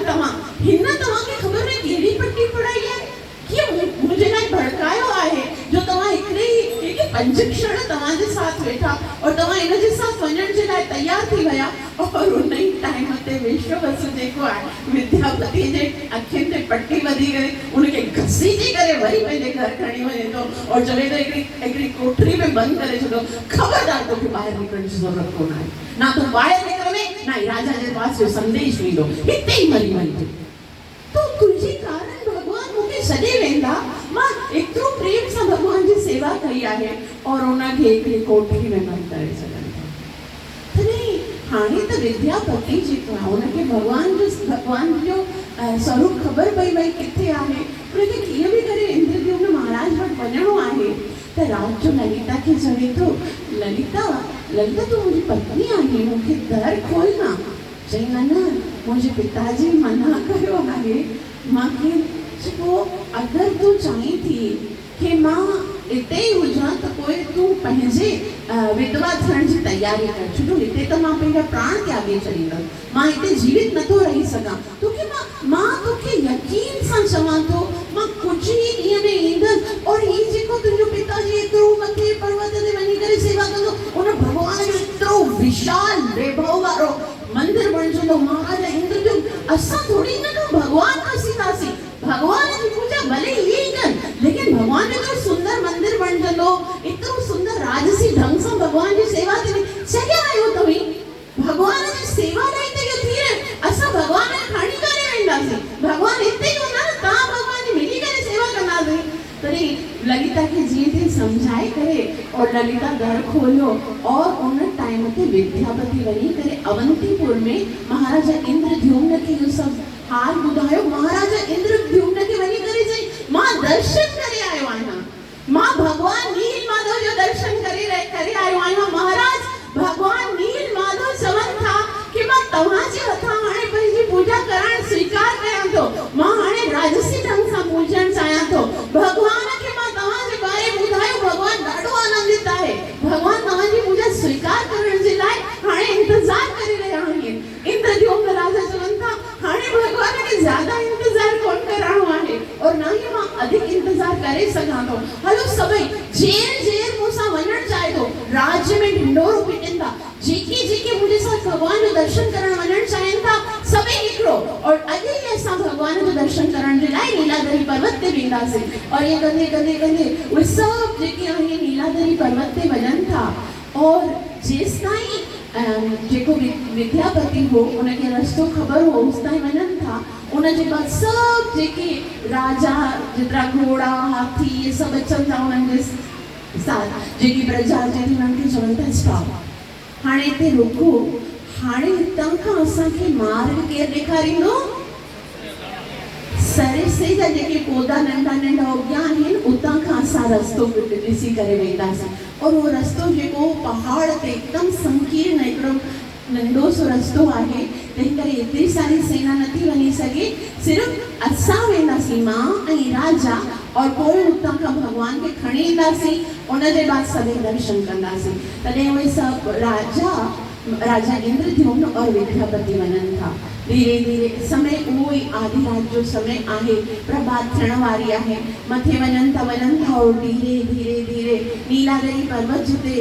हिन तव्हांखे ख़बर में कहिड़ी पटी पढ़ाई आहे, कीअं मुंहिंजे लाइ भड़कायो आहे जो तव्हां हिकिड़े 5 क्षण तव्हांजे साथ वेठा और तव्हां हिन जे साथ वञण जे लाइ तैयार थी विया और उन ई टाइम ते विश्ववसु जेको आहे विद्यापति जे अखियुनि ते पट्टी ॿधी करे उनखे घसीटे करे वरी पंहिंजे घर खणी वञे थो और चवे थो हिकिड़ी कोठरी में बंदि करे छॾो, ख़बरदार तोखे ॿाहिरि निकिरण जी ज़रूरत कोन आहे, ना तूं ॿाहिरि निकिरंदे ना ई राजा जे पास जो संदेश वेंदो, हिते ई मरी वञे। तो तुंहिंजे कारण भॻवान मूंखे छॾे वेंदा, मां एतिरो प्रेम सां भॻवान जी सेवा कई आहे और उनखे हिकिड़ी कोठरी में बंदि करे छॾनि था। तॾहिं हाणे त विद्यापति जेको आहे उनखे भॻवान जो स्वरूप ख़बर पई वई किथे आहे, उनखे कीअं बि करे इंद्रद्युम्न महाराज वटि वञिणो आहे। त रात जो ललिता खे चवे थो, ललिता तूं मुंहिंजी पत्नी आहीं, मूंखे दर खोल न। चई न मुंहिंजे पिताजी मना कयो आहे, मूंखे चयो अगरि तूं चाहीं थी कि मां हिते ई हुजां त पोइ तूं पंहिंजे विधवा थियण जी तयारी कर, छो हिते त मां पंहिंजा प्राण त्यागे छॾींदमि, मां हिते जीवित नथो रही सघां, तोखे मां तोखे यकीन सां चवां थो मां कुझु ई ॾींहं में ईंदसि और ही जेको तुंहिंजो पिताजी एतिरो मथे पर्वत ते वञी करे सेवा कंदो, उन भॻवान जो एतिरो विशाल वैभव वारो मंदिर बणिजंदो। महाराज इंद्रद्युम्न असां थोड़ी न भॻवान ॾिसींदासीं, भॻवान जी पूजा भले इहे ई कनि, लेकिन भॻवान जो एतिरो सुंदर मंदिर बणिजंदो, एतिरो सुंदर राजसी ढंग सां भॻवान जी सेवा थींदी। छॾे आहियो तव्हीं भॻवान जी सेवा लाइ त इहो थी रहियो, असां भॻवान खे खणी करे वेंदासीं, भॻवान हिते ई हूंदा न, तव्हां भॻवान जी मिली करे सेवा कंदासीं। तॾहिं ललिता खे जीअं तीअं सम्झाए करे और ललिता दर खोलियो और उन टाइम ते विद्यापति वञी करे अवंतीपुर में महाराजा इंद्रद्युम्न खे इहो सभु हाल ॿुधायो। महाराजा इंद्रद्युम्न खे वञी करे चई मां दर्शन करे आयो आहियां, मां भॻवान नील माधव जो दर्शन करे आयो आहियां। महाराज भॻवान नील माधव चवनि था कि मां तव्हांजे हथां हाणे पंहिंजी पूजा करणु स्वीकार कयां थो, मां हाणे राजसी ढंग सां पूजणु चाहियां थो। भॻवान खे मां तव्हांजे बारे ॿुधायो, भॻवान ॾाढो आनंदित आहे, भॻवान तव्हांजी पूजा स्वीकार करण जे लाइ हाणे इंतज़ार करे रहिया आहिनि। इंद्रद्युम्न राजा चवनि था हाणे भॻवान खे ज़्यादा इंतज़ार कोन करणो आहे और न ई मां अधिक इंतज़ार करे सघां थो। हलो सभई जेर मूंसां वञणु चाहे थो, राज्य में ढिंडोरो पिटनि था, जेके मुंहिंजे साथ भॻवान जो दर्शन करणु वञणु चाहिनि था सभई निकिरो और अॼु ई असां भॻवान जो दर्शन करण जे लाइ नीलादरी पर्वत ते वेंदासीं। और इहे कंदे उहे सभु जेके आहिनि नीलादरी पर्वत ते वञनि था और जेसिताईं जेको विद्यापति हो उनखे रस्तो ख़बर हो होसिताईं वञनि था। उनजे बाद सभु जेके राजा जेतिरा घोड़ा हाथी इहे सभु अचनि था उन्हनि जे साथ, जेकी प्रजा अचे थी उन्हनि खे चवनि था स्टॉप, हाणे हिते रुको, हाणे हितां खां असांखे मार्ग केरु ॾेखारींदो? सरिसे जा जेके पौधा नंढा उगिया आहिनि उतां खां असां रस्तो ॾिसी करे वेंदासीं और उहो रस्तो जेको पहाड़ ते हिकदमि संकीर्ण हिकिड़ो नंढो सो रस्तो आहे, तंहिं करे एतिरी सारी सेना नथी वञी सघे, सिर्फ़ु असां वेंदासीं मां ऐं राजा और पोइ उतां खां भॻवान खे खणी ईंदासीं, उनजे बाद सभई दर्शन कंदासीं। तॾहिं उहे सभु राजा इंद्रद्युम्न और विद्यापति वञनि था। धीरे धीरे समय उहो ई आधी रात जो समय आहे, प्रभात थियण वारी आहे, मथे वञनि था और धीरे धीरे नीलादरी पर्वत जिते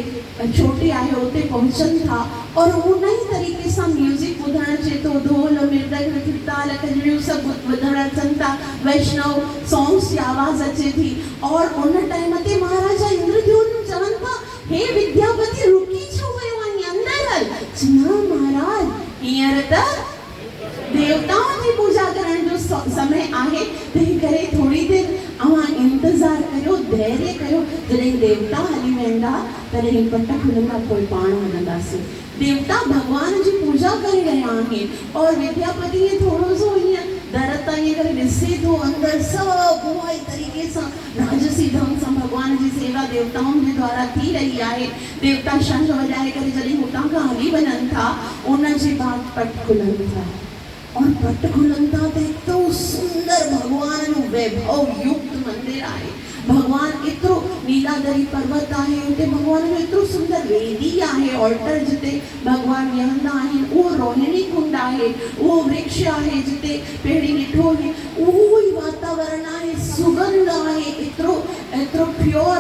चोटी आहे उते पहुचनि था और उन ई तरीक़े सां म्यूज़िक ॿुधणु अचे थो, ढोल मृदंग कीर्ताल कजड़ियूं सभु ॿुधणु अचनि था, वैष्णव सॉन्ग्स जी आवाज़ अचे थी और उन टाइम ते महाराजा इंद्रद्युम्न चवनि था हे विद्यापति रुकी छो वियो आहीं, अंदरि हल। न महाराज हींअर त देवताओं जी पूजा करण जो समय आहे, तंहिं करे थोड़ी देरि अवां इंतज़ार करियो, धैर्य करियो, जॾहिं देवता हली वेंदा तॾहिं पट खुलंदा पोइ पाण वञंदासीं। देवता भॻवान जी पूजा करे रहिया आहिनि और विद्यापति ईअं थोरो सो ईअं दर तां ईअं करे ॾिसे थो, अंदरि सभु उहो ई तरीक़े सां राजसी ढंग सां भॻवान जी सेवा देवताउनि जे द्वारा थी रही आहे। देवता शंख वॼाए करे जॾहिं हुतां खां हली वञनि था उन जे बाद पट खुलनि था और पट खुलनि था त एतिरो सुंदर भॻवान जो वैभव युक्त मंदिर आहे। भॻवान एतिरो नीलादरी पर्वत आहे, उते भॻवान जो एतिरो सुंदर वेदी आहे, ऑल्टर जिते भॻवान विहंदा आहिनि, उहो रोहिणी कुंड आहे, उहो वृक्ष आहे जिते पहिरीं ॾिठो हुई, उहो ई वातावरण आहे, सुगंध आहे, एतिरो प्योर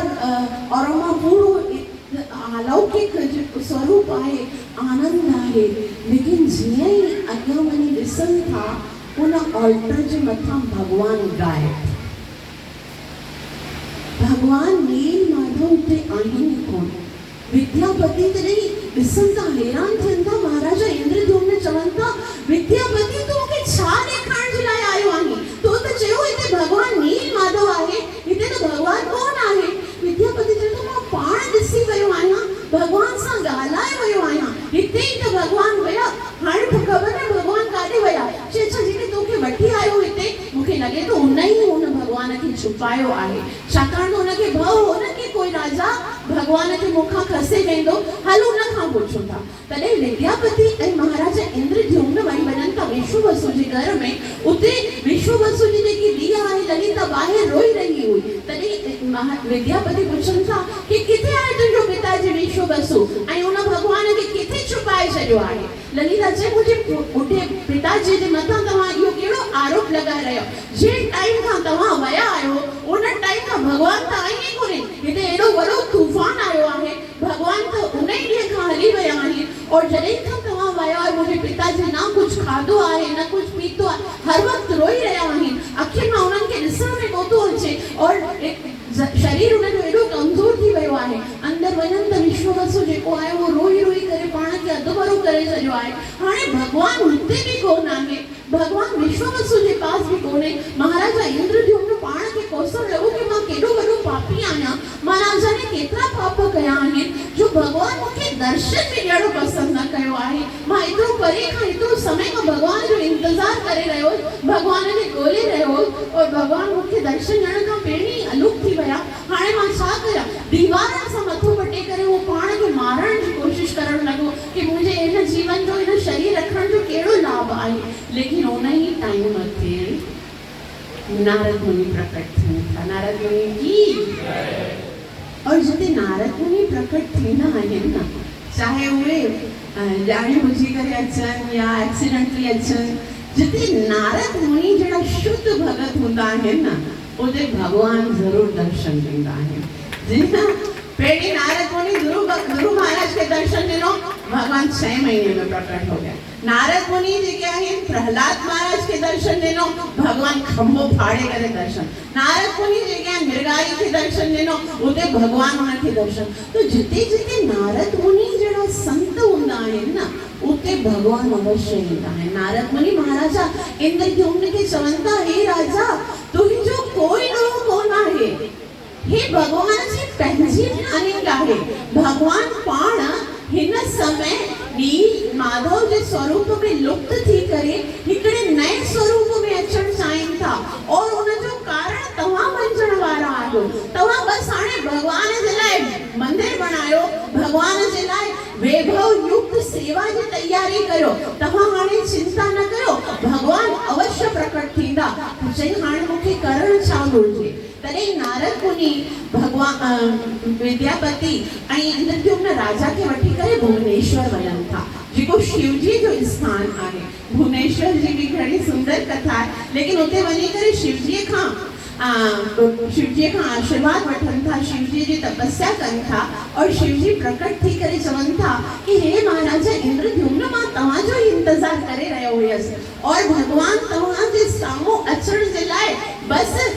अरोमा पूरो अलौकिक जो स्वरूप आहे, आनंद आहे। लेकिन जीअं ई अॻियां वञी ॾिसनि था उन ऑल्टर जे मथां भगवान गायब। भगवान नील माधव हुते आहिनि कोन। विद्यापति तॾहिं ॾिसनि था, हैरान थियनि था। महाराजा इंद्रद्युम्न चवनि था, विद्यापति तूं मूंखे छा ॾेखारण जे लाइ आयो आहीं? तो त चयो हिते भगवान नील माधव आहे, हिते त भगवान कोन आहे। विद्यापति चवनि था, मां पाण ॾिसी वियो आहियां, भगवान सां ॻाल्हाए वियो आहियां, हिते ई त भगवान विया। हाणे त ख़बर न भगवान काॾे विया। चए छा जेके तोखे वठी आयो हिते, मूंखे लॻे थो उन ई हुन भगवान खे छुपायो आहे। छाकाणि त हुनखे भउ हो न कि कोई राजा भगवान खे मूंखां खसे वेंदो, हल उन खां पुछूं था। तॾहिं विद्यापति ऐं महाराजा इंद्रद्युम्न वही वञनि था विश्ववसु जे घर में। उते विश्ववसु जी जेकी धीअ आहे ललिता ॿाहिरि रोई रही हुई। तॾहिं विद्यापति पुछनि था कि किथे आहे तुंहिंजो पिताजी विश्ववसु, ऐं उन भगवान खे किथे छुपाए छॾियो आहे? ललिता चए, मुंहिंजे ॿुढे पिताजी जे मथां तव्हां इहो कहिड़ो आरोप लॻाए रहियो? जंहिं टाइम खां तव्हां विया आहियो उन टाइम खां भगवान त आहिनि ई कोन्हे। हिते एॾो वॾो तूफ़ान आयो आहे, भगवान त उन ई ॾींहं खां हली विया आहिनि। और जॾहिं खां तव्हां विया आहियो मुंहिंजे पिताजी न कुझु खाधो आहे न कुझु पीतो आहे, हर वक़्तु रोई रहिया आहिनि। अखियुनि मां उन्हनि खे ॾिसण में कोन थो अचे और शरीर उनजो एॾो कमज़ोर थी वियो आहे। अंदरि वञनि त विश्ववसु जेको आहे उहो रोई रोई करे पाण खे अधु करे छॾियो आहे। हाणे भगवान हुते बि कोन आहे, भगवान विश्ववसु जे पास बि कोन्हे। महाराजा इंद्रद्युम्न पाण खे कोसण लॻो कि मां केॾो वॾो पापी आहियां, मां न जाने केतिरा पाप कया आहिनि जो भगवान मूंखे दर्शन बि ॾियणो पसंदि न कयो आहे। मां एतिरो परे खां एतिरो समय खां भगवान जो इंतज़ार करे रहियो, भगवान खे ॻोल्हे रहियो और भगवान मूंखे दर्शन ॾियण खां पहिरीं ई अलुप्त थी विया। हाणे मां छा कयां? दीवारनि सां मथो पटे करे उहो पाण खे मारण जी कोशिशि करणु लॻो कि मुंहिंजे हिन जीवन जो हिन शरीर रखण जो कहिड़ो लाभ आहे। लेकिन उन ई टाइम ते नारद मुनि प्रकट थियनि था। नारद मुनि की और जिते नारद मुनि प्रकट थींदा आहिनि न, चाहे उहे ॼाणे बुझी करे अचनि या एक्सीडेंटली अचनि, जिते नारद मुनि जहिड़ा शुद्ध भगत हूंदा आहिनि न, उते भगवान ज़रूर दर्शन ॾींदा आहिनि। जीअं पहिरीं नारद मुनि गुरु महाराज खे दर्शन ॾिनो, भगवान 6 महीने में प्रकट हो गया। नारद मुनि जेके आहिनि प्रहलाद महाराज खे दर्शन ॾिनो, भगवान खंभो फाड़े करे दर्शन। नारद मुनि जेके आहिनि मृगारी खे दर्शन ॾिनो, उते भगवान उनखे दर्शन। तो जिते जिते नारद मुनि जहिड़ा संत हूंदा आहिनि न, उते भगवान अवश्य ईंदा आहिनि। नारद मुनि महाराजा इंद्रद्युम्न खे चवनि था, हे राजा तुंहिंजो कोई ॾोह कोन आहे, हे भगवान जी पंहिंजी प्लानिंग आहे। भगवान पाण हिन समय नील माधव जे स्वरूप में लुप्त थी करे हिकिड़े नए स्वरूप में अचणु चाहिनि था और उनजो कारण तव्हां बणजण वारा आहियो। तव्हां बस हाणे भगवान जे लाइ मंदिर बनायो, भगवान जे लाइ वैभव युक्त सेवा जी तैयारी कयो। तव्हां हाणे चिंता न कयो, भगवान अवश्य प्रकट थींदा। चई हाणे मूंखे करणु छा घुरिजे? तॾहिं नारद मुनि भगवान विद्यापति ऐं इंद्रद्युम्न राजा खे वठी करे भुवनेश्वर वञनि था, जेको शिवजी जो स्थान आहे। भुवनेश्वर जी बि घणी सुंदर कथा आहे, लेकिन उते वञी करे शिवजीअ खां आशीर्वाद वठनि था, शिवजी जी तपस्या कनि था और शिवजी प्रकट थी करे चवनि था कि हे महाराजा इंद्रद्युम्न, मां तव्हांजो ई इंतज़ार करे रहियो हुयसि और भगवान तव्हांजे साम्हूं अचण जे लाइ बसि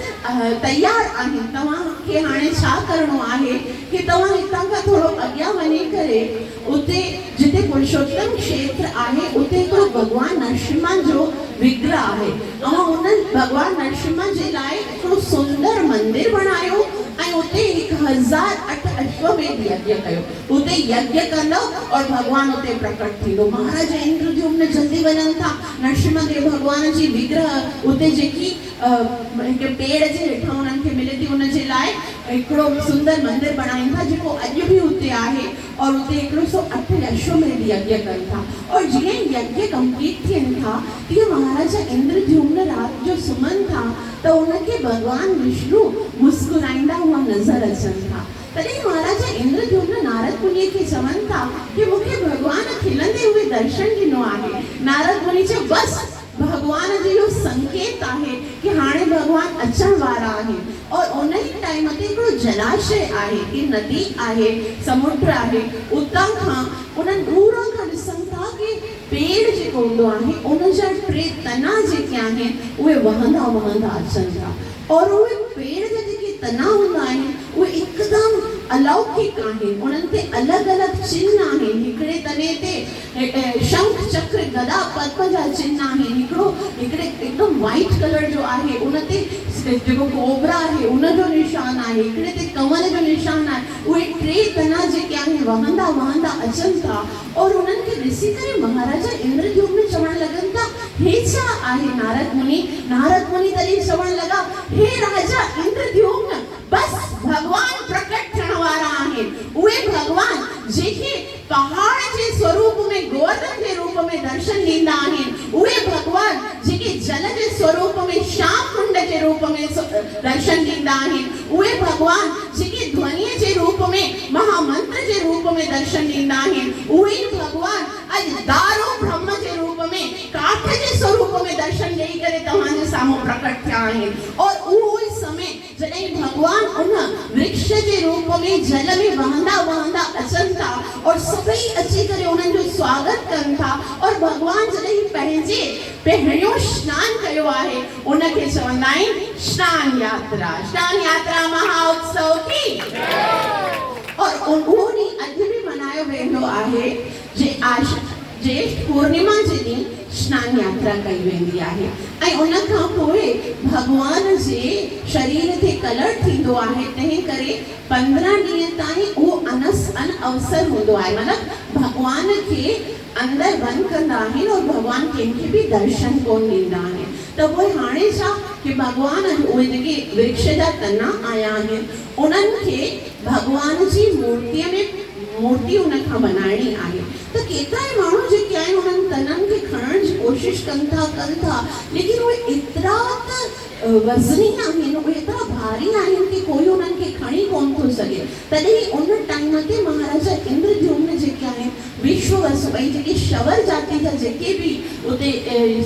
तयार आहिनि। तव्हांखे हाणे छा करिणो आहे कि तव्हां हितां खां थोरो अॻियां वञी करे उते जिते पुरुषोत्तम क्षेत्र आहे उते हिकिड़ो भगवान नरसिम्हा जो विग्रह आहे। ऐं उन भगवान नरसिम्हा जे लाइ हिकिड़ो सुंदर मंदिर बनायो ऐं उते 1008 अश्वमेध यज्ञ कयो। उते यज्ञ कंदो और भगवान उते प्रकट थींदो। महाराजा इंद्रद्युम्न जल्दी वञनि था। नरसिम्हा देव भगवान जी विग्रह उते जेकी हिकु पेड़ जे हेठां उन्हनि खे मिले थी, उन जे लाइ हिकिड़ो सुंदर मंदिर बणाइनि था जेको अॼु बि उते आहे और उते 108 अश्वमेध यज्ञ कनि था। और जीअं यज्ञ कंप्लीट थियनि था तीअं महाराजा इंद्रद्युम्न राति जो सुम्हनि था त उनखे भगवान विष्णु मुस्कुराईंदा हुआ नज़र अचनि था। तॾहिं महाराजा इंद्रद्युम्न नारद मुनि खे चवनि था कि मूंखे भगवान खिलंदे हुए दर्शन ॾिनो आहे। नारद मुनि चयो बसि भगवान जो इहो संकेत आहे कि हाणे भगवान भगवान अचण वारा आहिनि और उन ई टाइम ते हिकिड़ो जलाशय आहे की नदी आहे समुंड आहे उतां खां उन्हनि दूर खां ॾिसनि था कि पेड़ जेको हूंदो आहे उन जा टे तना जेके आहिनि उहे वहंदा वहंदा अचनि था और उहे पेड़ जा जेके तना हूंदा आहिनि उहे हिकदमि अलौकिक आहिनि उन्हनि ते अलॻि अलॻि चिन्ह आहिनि हिकिड़े तने ते शंख चक्र गदा पद्म जा चिन्ह आहिनि हिकिड़े एकदमि वाइट कलर जो आहे उन ते जेको कोबरा आहे उन जो निशान आहे हिकिड़े ते कंवल जो निशान आहे उहे टे तना जेके आहिनि वहंदा वहंदा अचनि था और उन्हनि खे ॾिसी करे महाराजा इंद्रद्युम्न चवण लॻनि था हे छा आहे नारद मुनि तॾहिं चवण लॻा हे राजा इंद्रद्युम्न बस भगवान प्रकट थियण वारा आहिनि उहे भगवान जेके पहाड़ जे स्वरूप में गोवर्धन जे रूप में दर्शन ॾींदा आहिनि उहे भगवान जेके जल जे स्वरूप में श्याम कुंड जे रूप में दर्शन ॾींदा आहिनि उहे भगवान जेके ध्वनिय जे रूप में महामंत्र जे रूप में दर्शन ॾींदा आहिनि उहे भगवान अॼु दारू ब्रह्म जे रूप में काठ जे स्वरूप में दर्शन ॾेई करे तव्हांजे साम्हूं प्रकट थिया आहिनि और उहो ई समय जॾहिं भगवान उन वृक्ष जे रूप में जल में वहंदा वहंदा अचनि था और सभई अची करे उन्हनि जो स्वागत कनि था और भगवान जॾहिं पंहिंजे पहिरियों स्नान कयो आहे उनखे चवंदा आहिनि स्नान यात्रा महाउत्सव की और उहो ॾींहुं अॼु बि मनायो वेंदो आहे ज्येष्ठ पूर्णिमा जे ॾींहुं स्नान यात्रा कई वेंदी आहे ऐं उन खां पोइ भगवान जे शरीर ते कलर थींदो आहे तंहिं करे 15 ॾींहं ताईं उहो अवसर हूंदो आहे मतिलबु भगवान खे अंदर बंदि कंदा आहिनि और भगवान कंहिंखे बि दर्शन कोन ॾींदा आहिनि त उहे हाणे छा कि भगवान उहे जेके वृक्ष जा तना आया आहिनि उन्हनि खे भगवान जी मूर्ति उन खां बनाइणी आहे त केतिरा ई माण्हू जेके आहिनि उन्हनि तननि खे खणण जी कोशिशि कनि था लेकिन उहे एतिरा त वज़नी आहिनि उहे एतिरा भारी आहिनि कि कोई उन्हनि खे खणी कोन थो सघे तॾहिं उन टाइम ते महाराजा इंद्रद्युम्न जेके आहिनि विश्ववसु भई जेके शवर जाति जा जेके बि उते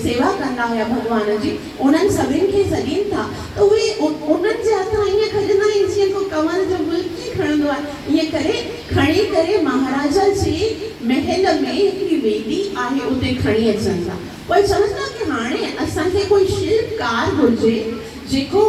सेवा कंदा हुया भगवान जी उन्हनि सभिनि खे सॾीनि था त उहे उन्हनि जे हथां ईअं खणंदा आहिनि जीअं को कंवल जो गुल कीअं खणंदो आहे ईअं करे खणी करे महाराजा जे महल में हिकिड़ी वेदी आहे उते खणी अचनि था पोइ चवनि था कि हाणे असांखे कोई शिल्पकार घुरिजे जेको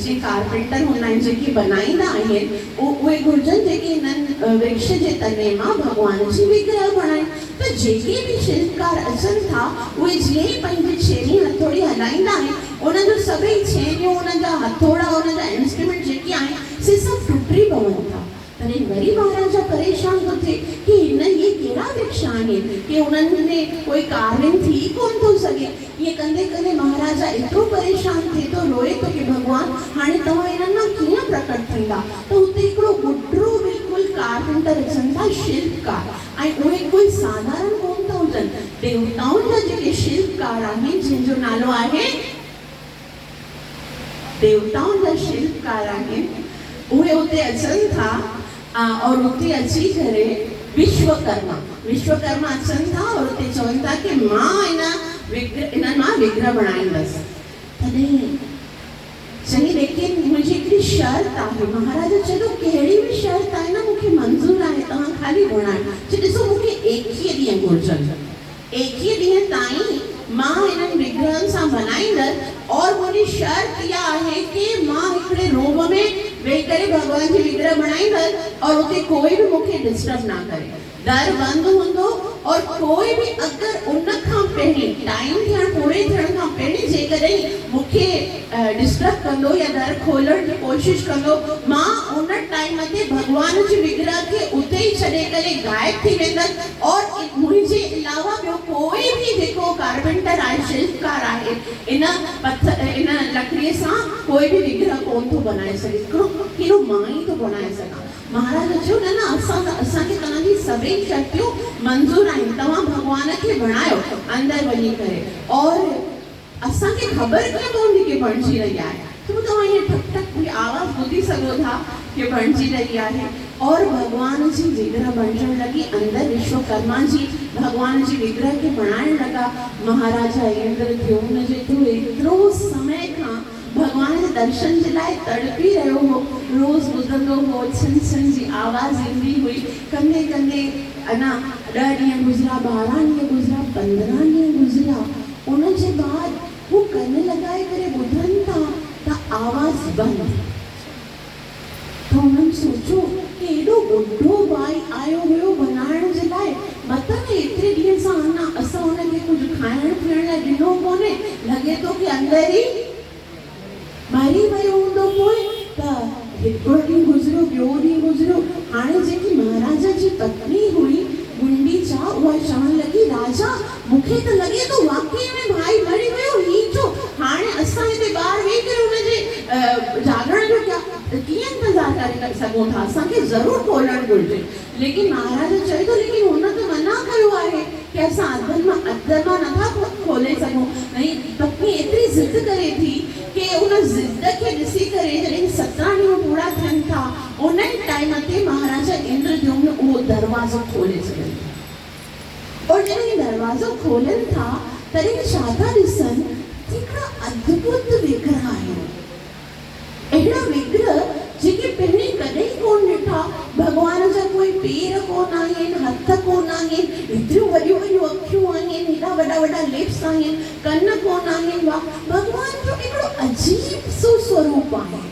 जे कारपेंटर हूंदा आहिनि जेके बनाईंदा आहिनि उहे घुरिजनि जेके हिननि वृक्ष जे तने मां भगवान जी विग्रह बणाइनि त जेके बि शिल्पकार अचनि था उहे जीअं ई पंहिंजी छेनी हथोड़ी हलाईंदा आहिनि उन्हनि जो सभई छेनियूं उन्हनि जा हथोड़ा उन्हनि जा इंस्ट्रूमेंट जेके आहिनि से सभु टुटी पवनि था तॾहिं वरी महाराजा परेशान थो थिए कि हिन इहे कहिड़ा वृक्ष आहिनि कि उन्हनि में कोई कार्विंग थी कोन थो सघे ईअं कंदे कंदे महाराजा एतिरो परेशान थिए थो रोए थो कि भगवान हाणे तव्हां हिननि मां कीअं प्रकट थींदा त हुते हिकिड़ो ॿुढो बिल्कुलु कारपेंटर अचनि था शिल्पकार ऐं उहे कोई साधारण कोन था हुजनि देवताउनि जा जेके शिल्पकार आहिनि जंहिंजो नालो आहे देवताउनि जा शिल्पकार आहिनि उहे उते अचनि था और उते अची करे विश्वकर्मा अचनि था और उते चवनि था कि मां इन्हनि मां विग्रह बणाईंदसि तॾहिं चई लेकिन मुंहिंजी हिकिड़ी शर्त आहे महाराजा चयो कहिड़ी बि शर्त आहे न मूंखे मंज़ूर आहे तव्हां खाली बणायो चयो ॾिसो मूंखे 21 ॾींहं घुरिजनि 21 ॾींहं ताईं मां हिननि विग्रहनि सां बनाईंदसि और मुंहिंजी शर्त इहा आहे कि मां हिकिड़े रूम में वेही करे भगवान जी विग्रह बणाईंदसि और उते कोई बि मूंखे डिस्टर्ब ना करे दर बंदि हूंदो और कोई बि अगरि उन खां पहिरीं टाइम पूरे थियण खां पहिरीं जेकॾहिं मूंखे डिस्टर्ब कंदो या दर खोलण जी कोशिशि कंदो मां उन टाइम ते भगवान जी विग्रह खे उते ई छॾे करे गायब थी वेंदसि और मुंहिंजे अलावा ॿियो कोई बि जेको कारपेंटर आहे शिल्पकार आहे इन लकड़ीअ सां कोई बि विग्रह कोन थो बनाए सघे हिकिड़ो मां ई थो बणाए सघां महाराज चयो न असांखे तव्हांजी सभई शक्तियूं मंज़ूर आहिनि तव्हां भगवान खे बणायो अंदरि वञी करे और असांखे ख़बर कीअं पवंदी कि बणिजी रही आहे त तव्हां ईअं ठक ठक कोई आवाज़ ॿुधी सघो था कि बणिजी रही आहे और भगवान जी विग्रह बणजण लॻी अंदरि विश्वकर्मा जी भगवान जी विग्रह खे बणाइण लॻा महाराजा इंद्रद्युम्न जे एतिरो समय खां दर्शन जे लाइ तड़पी रहियो हो, रोज़ ॿुधंदो हो, छन जी आवाज़ ईंदी हुई, कंदे कंदे अञा 10 ॾींहं गुज़िरा, 12 ॾींहं गुज़िरा, 15 ॾींहं गुज़िरा। उन जे बाद हू कन लॻाए करे ॿुधनि था त आवाज़ बंदि। तो उन्हनि सोचो कि एॾो ॿुढो भाई आयो हुयो बनाइण जे लाइ, मतिलबु एतिरे ॾींहं सां अञा असां हुनखे कुझु खाइण पीअण लाइ ॾिनो कोन्हे, लॻे थो कि अंदर ई मरी वियो हूंदो। पोइ त हिकिड़ो ॾींहुं गुज़रियो, ॿियो ॾींहुं गुज़रियो। हाणे जेकी महाराज जी पत्नी हुई गुंडीचा, उहा चवण लॻी, राजा मूंखे त लॻे थो वाकई में भाई मरी वियो। ही छो? हाणे असां हिते ॿाहिरि वेही करे हुनजे जागरण जो कीअं इंतज़ारु करे सघूं था, असांखे ज़रूरु खोलणु घुरिजे। लेकिन महाराज चए थो, लेकिन हुन त मना कयो आहे कि असां अधु मां नथा खोले सघूं। नहीं, पत्नी एतिरी ज़िद करे थी कि उन ज़िद खे ॾिसी करे जॾहिं 17 ॾींहं पूरा थियनि था, उन टाइम ते महाराजा इंद्रद्युम्न उहो दरवाज़ो खोले सघनि था। और जॾहिं दरवाज़ो खोलनि था तॾहिं छा था ॾिसनि, हिकिड़ा अद्भुत विग्रह आहिनि। अहिड़ा विग्रह जेके पहिरीं कॾहिं कोन ॾिठा। भॻवान जा कोई पेर कोन आहिनि, हथ कोन आहिनि, एतिरियूं वॾियूं वॾियूं अखियूं आहिनि, हेॾा वॾा वॾा लिप्स आहिनि, कन कोन आहिनि। वाह, भॻवान जो हिकिड़ो अजीब सो स्वरूप आहे।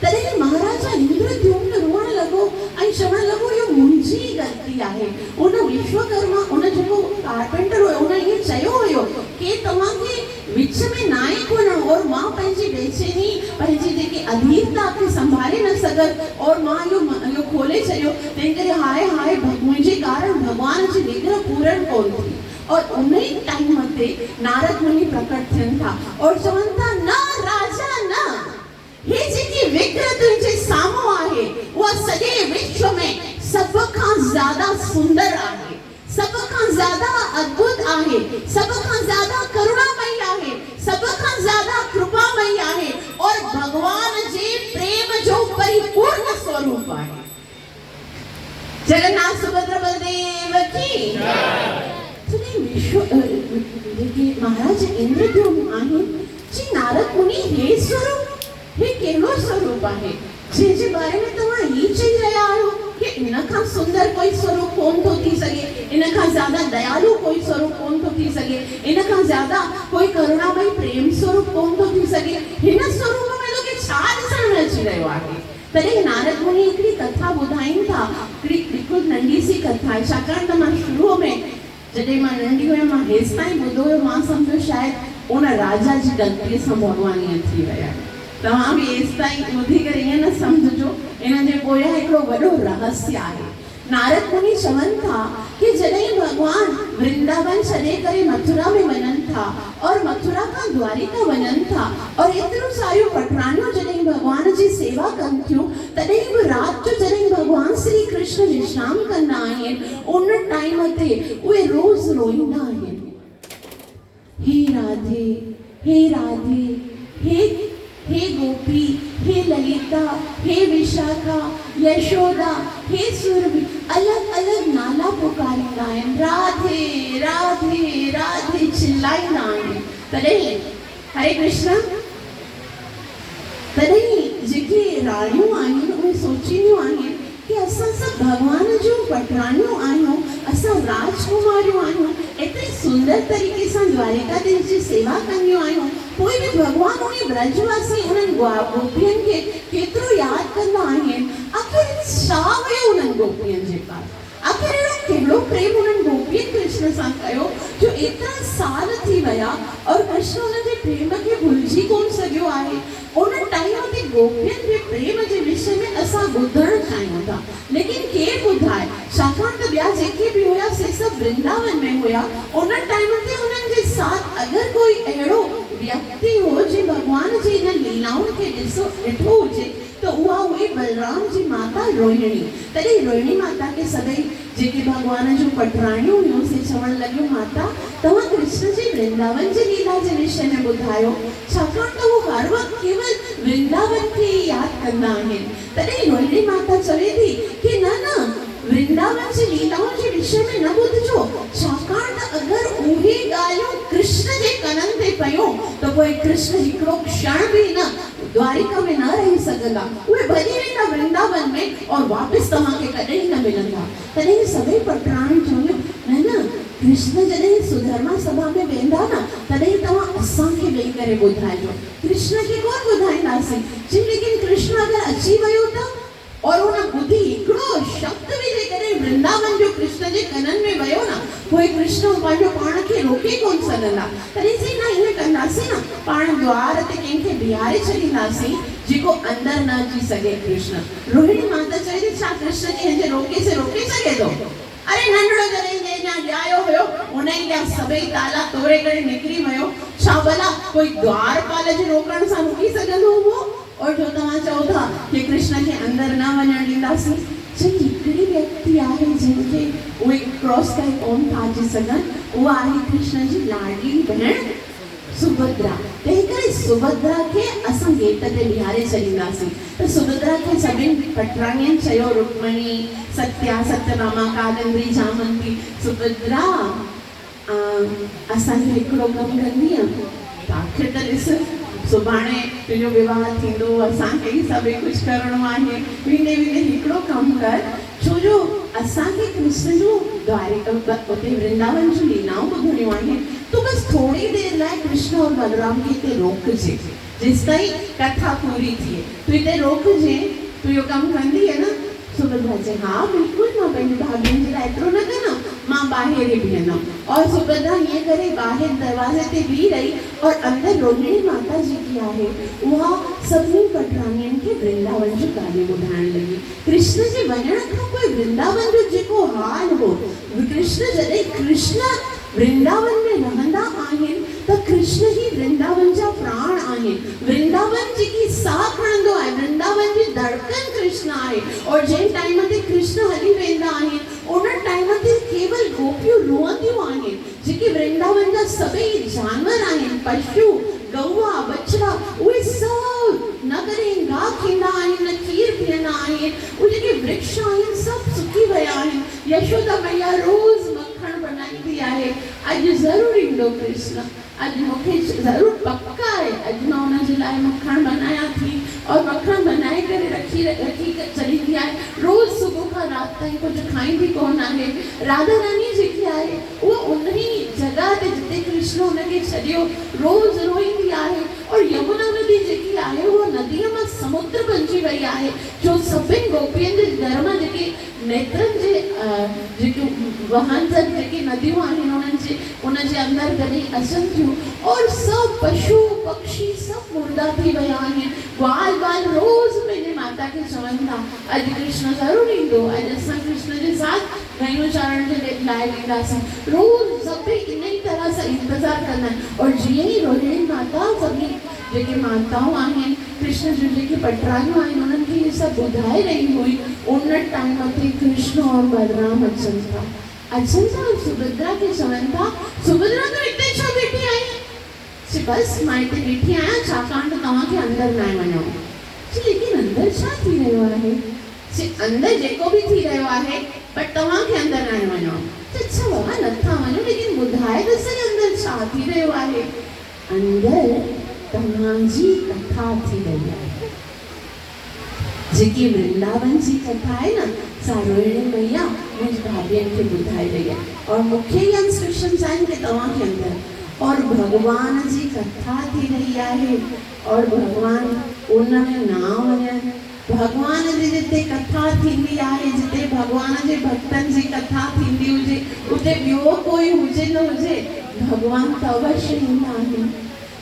तॾहिं महाराजा इंद्रद्युम्न रोअण लॻो ऐं चवण लॻो, इहो मुंहिंजी ग़लती आहे। उन विश्वकर्मा, उन जेको कारपेंटर हुयो, उन इएं चयो हुयो कि तव्हांखे विच में नाहे खोलणो, और मां पंहिंजी बेचैनी, पंहिंजी जेकी अधीरता खे संभाले न सघनि, और मां इहो खोले छॾियो। तंहिं करे हाय हाय मुंहिंजे कारण भॻवान जी विग्रह पूरण कोन थी। और उन ई टाइम ते नारद मुनि प्रकट थियनि था और चवनि था, न राजा न, हे जेकी विग्रह तुंहिंजे साम्हूं आहे, उहा सॼे विश्व में सभ खां ज़्यादा सुंदर आहे, सभ खां ज़्यादा अद्भुत आहे, सभ खां ज़्यादा करुणामयी आहे, सभ खां ज़्यादा कृपामयी आहे, और भगवान जे प्रेम जो परिपूर्ण स्वरूप आहे। जगन्नाथ सुभद्रा बलदेव की जय। विश्व जेके महाराज इंद्रद्युम्न आहिनि, जी नारद मुनि हे स्वरूप, हे कहिड़ो स्वरूप आहे जंहिंजे बारे में तव्हां ही चई रहिया आहियो कि इन खां सुंदर कोई स्वरूप कोन थो थी सघे, इन खां ज्यादा दयालु कोई स्वरूप कोन थो थी सघे, इन खां ज्यादा कोई करुणामयी प्रेम स्वरूप कोन थो थी सघे। हिन स्वरूप में तोखे छा ॾिसण में अची रहियो आहे? तॾहिं नारद मुनि हिकिड़ी कथा ॿुधाइनि था, हिकिड़ी बिल्कुलु नंढी सी कथा आहे। छाकाणि त मां शुरूअ में जॾहिं मां नंढी हुयमि, मां हेसि ताईं ॿुधो हुयो, मां सम्झो शायदि उन राजा जी ग़लतीअ सां भॻवान ईअं थी विया। तव्हां बि हेसि ताईं ॿुधी करे ईअं न सम्झिजो, इन जे पोयां हिकिड़ो वॾो रहस्य आहे। नारद मुनि चवनि था कि जॾहिं भॻवान वृंदावन छॾे करे मथुरा में वञनि था और मथुरा खां द्वारिका वञनि था, और एतिरियूं सारियूं पटराणियूं जॾहिं भॻवान जी सेवा कनि थियूं, तॾहिं बि राति जो जॾहिं भॻवान श्री कृष्ण विश्राम कंदा आहिनि, उन टाइम ते उहे रोज़ रोईंदा आहिनि, हे राधे, हे राधे, हे गोपी, हे ललिता, हे विशाखा, यशोदा, हे सुरभि, अलग अलग नाला पुकारींदा आहिनि, राधे राधे राधे चिल्लाईंदा आहिनि। तॾहिं हरे कृष्ण, तॾहिं जेके राणियूं आहिनि उहे सोचींदियूं आहिनि कि असां सभु भॻवान जूं पटराणियूं आहियूं, असां राजकुमारियूं आहियूं, एतिरी सुंदर तरीक़े सां द्वारिका देश जी सेवा कंदियूं आहियूं, पोइ बि भॻवान उन ब्रजवासी उन्हनि गोपियुनि खे केतिरो यादि कंदा आहिनि। आख़िर छा हुयो उन्हनि गोपियुनि जे पास? आख़िर अहिड़ो कहिड़ो प्रेम उन्हनि गोपियुनि कृष्ण सां कयो जो एतिरा साल थी विया और कृष्ण उनजे प्रेम खे भुलिजी कोन सघियो आहे। उन टाइम ते गोपियुनि जे प्रेम जे विषय में असां ॿुधणु चाहियूं था, लेकिन केरु ॿुधाए? छाकाणि त ॿिया जेके बि हुया से सभु वृंदावन में हुया। उन टाइम ते उन्हनि जे साथ अगरि कोई अहिड़ो व्यक्ति हो जे भॻवान जी इन लीलाउनि खे ॾिठो हुजे त उहा हुई बलराम जी माता रोहिणी। तॾहिं रोहिणी माता खे सभई जेके भॻवान जूं पटराणियूं हुयूं से चवणु लॻियूं, माता तव्हां कृष्ण जी वृंदावन जी लीला जे विषय में ॿुधायो, छाकाणि त उहो हर वक़्तु केवल वृंदावन खे ई यादि कंदा आहिनि। तॾहिं रोहिणी माता चवे थी कि न न, वृंदावन जी लीलाउनि जे विषय में न ॿुधजो, छाकाणि त अगरि उहे ॻाल्हियूं कृष्ण जे कननि ते पयूं त पोइ कृष्ण हिकिड़ो क्षण बि न द्वारिका में न रही सघंदा, उहे भॼी वेंदा वृंदावन में और वापस तव्हांखे कॾहिं न मिलंदा। तॾहिं सभई पटराणी चयो न न, कृष्ण जॾहिं सुधर्मा सभा में वेंदा न तॾहिं तव्हां असांखे वेही करे ॿुधाइजो। कृष्ण खे कोन ॿुधाईंदासीं, जी लेकिन कृष्ण अगरि अची वियो त और उन ॿुधी हिकिड़ो शब्द बि जेकॾहिं वृंदावन जो कृष्ण जे कननि में वियो न, कोई कृष्ण पंहिंजो पाण खे रोके कोन सघंदा। तॾहिं चई न ईअं कंदासीं न, पाण द्वार ते कंहिंखे बीहारे छॾींदासीं जेको अंदरि न अची सघे कृष्ण। रोहिणी माता चई छा कृष्ण खे हिन जे रोके से रोके सघे थो? अरे नंढड़ो जॾहिं जंहिं ॼायो हुयो उन ई ॼा सभई ताला तोड़े करे निकिरी वियो, छा भला कोई द्वारपाल जे रोकण सां रोकी सघंदो हुओ? और जो तव्हां चओ था कि कृष्ण खे अंदरि न वञण ॾींदासीं, चई हिकिड़ी व्यक्ति आहे जंहिंखे उहे क्रॉस करे कोन था अची सघनि, उहा आहे कृष्ण जी लाडली भेण सुभद्रा। तंहिं करे सुभद्रा खे असां गेट ते बीहारे छॾींदासीं। त सुभद्रा खे सभिनी पटराणियुनि चयो, रुक्मणी, सत्या, सत्यभामा, कादम्बरी, जामंती, सुभद्रा असांखे हिकिड़ो कमु कंदीअ, आख़िर त ॾिस सुभाणे तुंहिंजो विवाह थींदो, असांखे ई सभु कुझु करिणो आहे, वेंदे वेंदे हिकिड़ो कमु कर, छो जो असांखे कृष्ण जो द्वारिका उते वृंदावन जूं लीलाऊं ॿुधणियूं आहिनि। तूं बसि थोरी देरि लाइ कृष्ण और बलराम खे हिते रोकजे, जेसि ताईं कथा पूरी थिए तूं हिते रोकजे। तूं इहो कमु कंदीअ न? सुभद्रा चई हा बिल्कुलु, मां पंहिंजी भाभियुनि जे लाइ एतिरो न कंदमि, मां ॿाहिरि ई बीहंदमि। और सुभद्रा हीअं करे ॿाहिरि दरवाज़े ते बीह रही और अंदरि रोहिणी माता जेकी आहे उहा सभिनी पटराणियुनि खे वृंदावन जूं ॻाल्हियूं ॿुधाइण लॻी। कृष्ण जे वञण खां पोइ वृंदावन जो जेको हाल हो, कृष्ण जॾहिं कृष्ण वृंदावन में रहंदा आहिनि त कृष्ण ई वृंदावन जा प्राण आहिनि। वृंदावन जेकी साह खणंदो आहे, वृंदावन जी धड़कन कृष्ण आहे। और जंहिं टाइम ते कृष्ण हली वेंदा आहिनि उन टाइम ते केवल गोपियूं रोअंदियूं आहिनि। जेके वृंदावन जा सभई जानवर आहिनि, पशु, गौआ, बछड़ा, उहे सभु न करे गा थींदा आहिनि, न खीर पीअंदा आहिनि। उहे जेके वृक्ष आहिनि सभु सुकी विया आहिनि। यशोदा मैया रोज़ मक्खण बनाईंदी आहे। अॼु ज़रूरु ईंदो कृष्ण, अॼु मूंखे ज़रूरु पक्का आहे, अॼु मां हुन जे लाइ मक्खण बनायां थी। और मक्खण बनाए करे रखी छॾींदी आहे। रोज़ सुबुह खां राति ताईं कुझु खाईंदी कोन आहे। राधा रानी जेकी आहे उहा उन ई जॻह ते जिते कृष्ण हुनखे छॾियो रोज़ रोईंदी आहे। और यमुना नदी जेकी आहे उहा नदीअ मां समुद्र बणिजी वई आहे। जो सभिनी गोपियुनि जे घर मां जेके नेत्रनि जे जेके वहंजन जेके नदियूं आहिनि उन्हनि जे अंदरि कॾहिं अचनि थियूं। और सभु पशु पक्षी सभु मुर्दा थी विया आहिनि। ग्वाल बाल रोज़ पंहिंजे माता खे चवनि था अॼु कृष्ण ज़रूरु ईंदो, अॼु असां कृष्ण जे साथ गयूं चारण जे लाइ वेंदासीं। रोज़ सभई इन ई तरह सां इंतज़ारु कंदा आहिनि। और जीअं ई रोहिणी माता सभिनी जेके माताऊं आहिनि, कृष्ण जूं जेके पटराणियूं आहिनि, उन्हनि खे इहे सभु ॿुधाए रही हुई, उन टाइम ते कृष्ण और बलराम अचनि था सुभद्रा खे चवनि था, सुभद्रा तूं हिते छो वेठी आई? बसि मां हिते वेठी आहियां छाकाणि त तव्हांखे अंदरि न वञो। लेकिन अंदरि छा थी रहियो आहे? अंदरि जेको बि थी रहियो आहे बट तव्हांखे अंदरि न वञो। अच्छा बाबा नथा वञो, लेकिन ॿुधाए त सही अंदरि छा थी रहियो आहे? अंदरि तव्हांजी कथा थी रही आहे। जेकी वृंदावन जी कथा आहे न, सा रोहिणी मैया मुंहिंजी भाभियुनि खे ॿुधाए रही आहे। और मूंखे इहा इंस्ट्रक्शन्स आहिनि कि तव्हांखे अंदरि और भगवान जी कथा थी रही आहे। और भगवान उन में ना वञनि। भगवान जी जिते कथा थींदी आहे, जिते भगवान जे भक्तनि जी कथा थींदी हुजे, उते ॿियो कोई हुजे न हुजे, भगवान त अवश्य ईंदा आहिनि।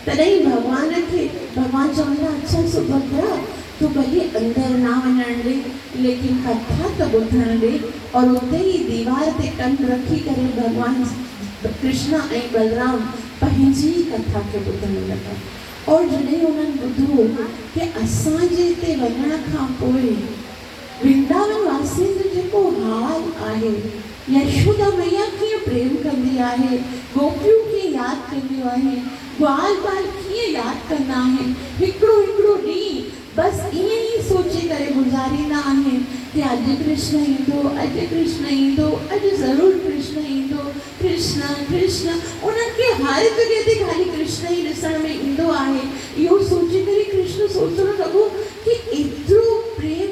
तॾहिं भगवान चवंदा अच्छा सुभद्रा तूं भली अंदरि ना वञण ॾे, लेकिन कथा त ॿुधण ॾे। और उते ई दीवार ते कन रखी करे भगवान कृष्ण ऐं बलराम पंहिंजी कथा खे ॿुधण लॻा। और जॾहिं उन्हनि ॿुधो कि असांजे हिते वञण खां पोइ वृंदावन वासियुनि जो जेको हाल आहे, यशोदा मैया कीअं प्रेम कंदी आहे, गोपियूं कीअं यादि कंदियूं आहिनि, ग्वाल बाल कीअं यादि कंदा आहिनि, हिकिड़ो हिकिड़ो ॾींहुं बसि ईअं ई सोचे करे गुज़ारींदा आहिनि कि अॼु कृष्ण ईंदो, अॼु कृष्ण ईंदो, अॼु ज़रूरु कृष्ण ईंदो, कृष्ण कृष्ण। उन्हनि खे हर जॻह ते ख़ाली कृष्ण ई ॾिसण में ईंदो आहे। इहो सोचे करे कृष्ण जो सोचणु लॻो कि एतिरो प्रेम,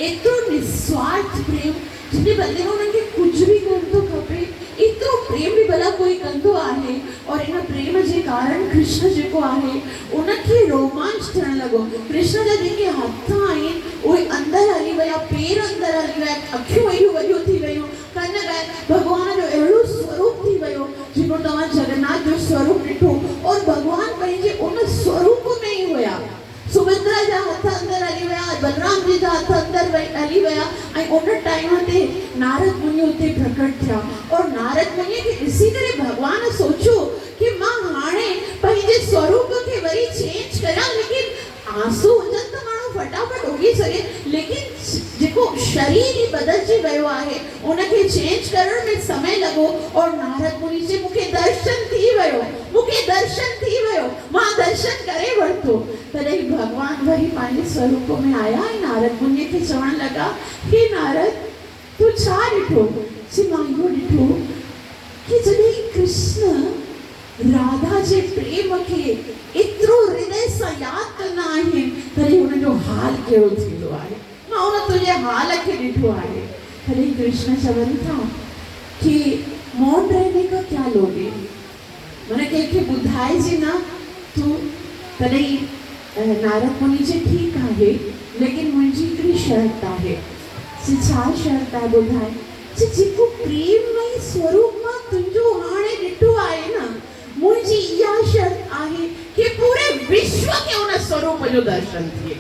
एतिरो निस्वार्थ प्रेम, जिने बदले में उन्हनि खे कुझु बि कोन थो खपे, एतिरो प्रेम बि भला कोई कंदो आहे। और इन प्रेम जे कारण कृष्ण जेको आहे उनखे रोमांच थियणु लॻो। कृष्ण जा जेके हथ आहिनि उहे अंदरि हली विया, पेर अंदरि हली विया, अखियूं एॾियूं वॾियूं थी वियूं, कन भॻवान जो अहिड़ो स्वरूप थी वियो जेको तव्हां जगन्नाथ जो स्वरूप ॾिठो। और भॻवान पंहिंजे उन स्वरूप में ई हुया। सुभद्रा जा हथ अंदरि हली विया, बलराम जी जा हथ अंदरि हली विया, ऐं उन टाइम ते नारद मुनि उते प्रकट थिया। और नारद मुनि खे ॾिसी करे भॻवान सोचियो कि मां हाणे पंहिंजे स्वरूप खे वरी चेंज करियां, लेकिन आंसू हुजनि त माण्हू फटाफट उगी सघे, लेकिन जेको शरीर ई बदलजी वियो आहे उनखे चेंज करण में समय लॻो। और नारद मुनि जे मूंखे दर्शन थी वियो, मूंखे दर्शन थी वियो, मां दर्शन करे वरितो। तॾहिं भॻवान वरी पंहिंजे स्वरूप में आया ऐं नारद मुनि खे चवण लॻा, हे नारद तूं छा ॾिठो? मां इहो ॾिठो कि जॾहिं कृष्ण राधा जे प्रेम खे एतिरो हृदय सां यादि कंदा आहिनि तॾहिं हुनजो हाल कहिड़ो थींदो आहे। मां उन तुंहिंजे हाल खे ॾिठो आहे। तॾहिं कृष्ण चवनि था कि मौन रहने का क्या लोगे, माना कंहिंखे ॿुधाइजे न तूं। तॾहिं नारद मुनि चई ठीकु आहे, लेकिन मुंहिंजी हिकिड़ी शर्त आहे। छा शर्त आहे ॿुधाए? जेको प्रेममय स्वरूप मां तुंहिंजो हाणे ॾिठो आहे न, मुंहिंजी इहा शर्त आहे कि पूरे विश्व खे उन स्वरूप जो दर्शन थिए।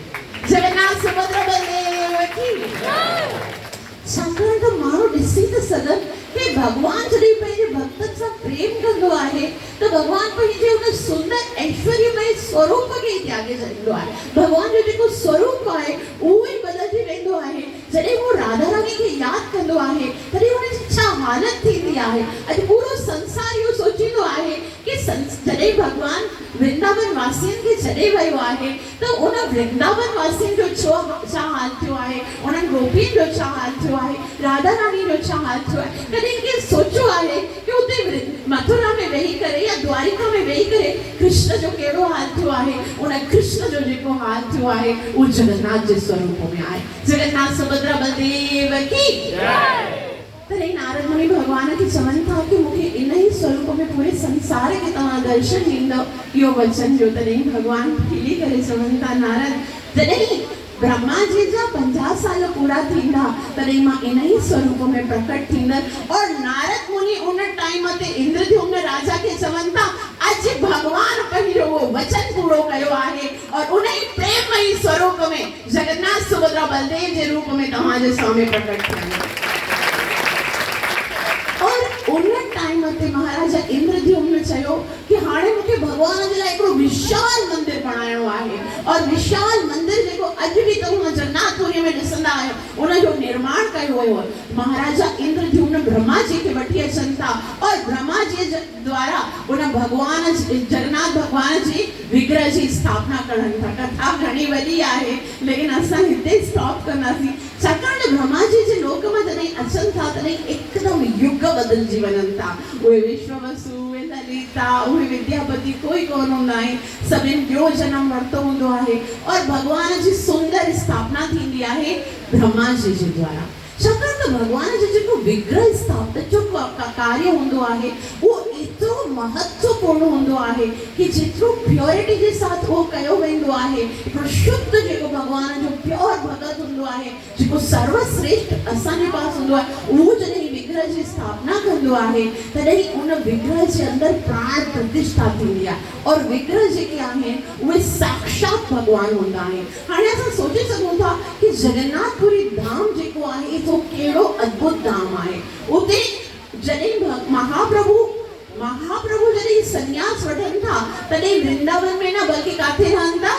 जगन्नाथ सुभद्रा बलदेव की छाकाणि त माण्हू ॾिसी था सघनि कि भॻवान जॾहिं पंहिंजे भक्तनि सां प्रेम कंदो आहे त भॻवान पंहिंजे उन सुंदर ऐश्वर्यमय स्वरूप खे ई त्यागे छॾींदो आहे। भॻवान जो जेको स्वरूप आहे उहो ई बदिलजी वेंदो आहे। जॾहिं उहो राधा रानी खे यादि कंदो आहे तॾहिं हुनजी छा हालत थींदी आहे। अॼु पूरो संसार इहो सोचींदो आहे कि जॾहिं भॻवान वृंदावन वासियुनि खे छॾे वियो आहे त उन वृंदावन वासियुनि जो छा हाल थियो आहे, उन्हनि गोपियुनि जो छा हाल थियो आहे, राधा रानी जो छा हाल थियो आहे। कॾहिं कंहिं सोचियो आहे कि उते मथुरा में वेही करे या द्वारिका में वेही करे कृष्ण जो कहिड़ो हाल थियो आहे? उन कृष्ण जो जेको हाल थियो आहे उहो जगन्नाथ जे स्वरूप में आहे। जगन्नाथ सुभद्रा बलदेव की जय। तॾहिं नारद मुनि भॻवान खे चवनि था कि मूंखे इन ई स्वरूप में पूरे संसार खे तव्हां दर्शन ॾींदव, इहो वचन ॾियो। तॾहिं भॻवान खिली करे चवनि था, नारद जॾहिं ब्रह्मा जी जा 50 साल पूरा थींदा तॾहिं मां इन ई स्वरूप में प्रकट थींदसि। और नारद मुनि उन टाइम ते इंद्रद्युम्न राजा खे चवनि था, अॼु भॻवान पंहिंजो उहो वचन पूरो कयो आहे और उन ई प्रेममय स्वरूप में जगन्नाथ सुभद्रा बलदेव जे रूप में तव्हांजे साम्हूं प्रकट थिया। और उन टाइम ते महाराजा इंद्रद्युम्न चयो कि हाणे मूंखे भॻवान जे लाइ हिकिड़ो विशाल मंदिर बणाइणो आहे। और विशाल मंदिर जेको अॼु बि तव्हां जगन्नाथपुरी में ॾिसंदा आहियो उनजो निर्माण कयो वियो। महाराजा इंद्रद्युम्न ब्रह्मा जी खे वठी अचनि था और ब्रह्मा जी द्वारा उन भॻवान जगन्नाथ भॻवान जी विग्रह जी स्थापना करनि था। कथा घणी वॾी आहे, लेकिन असां हिते स्टॉप कंदासीं छाकाणि त ब्रह्मा जी जे लोक में जॾहिं अचनि था तॾहिं हिकदमि युग बदिलजी वञनि था। उहे विश्ववसु, उहे ललिता, उहे विद्यापति कोई कोन हूंदा आहिनि, सभिनि ॿियो जनम वरितो हूंदो आहे और भॻवान जी सुंदर स्थापना थींदी आहे ब्रह्मा जी जे द्वारा। छाकाणि त भॻवान जो जेको विग्रह स्थापित जो कार्य हूंदो आहे उहो एतिरो महत्वपूर्ण हूंदो आहे कि जेतिरो प्योरिटी जे साथ उहो कयो वेंदो आहे, हिकिड़ो शुद्ध जेको भॻवान जो प्योर भगत हूंदो आहे, जेको सर्वश्रेष्ठ असांजे पास हूंदो आहे, उहो जॾहिं विग्रह जी स्थापना कंदो आहे तॾहिं उन विग्रह जे अंदरि प्राण प्रतिष्ठा थींदी आहे। और विग्रह जेके आहिनि उहे साक्षात भॻवान हूंदा आहिनि। हाणे असां सोचे सघूं था कि जगन्नाथपुरी धाम जेको आहे इहो कहिड़ो अद्भुत धाम आहे। उते जॾहिं महाप्रभु जॾहिं संन्यास वठनि था तॾहिं वृंदावन में न बल्कि काथे रहनि था?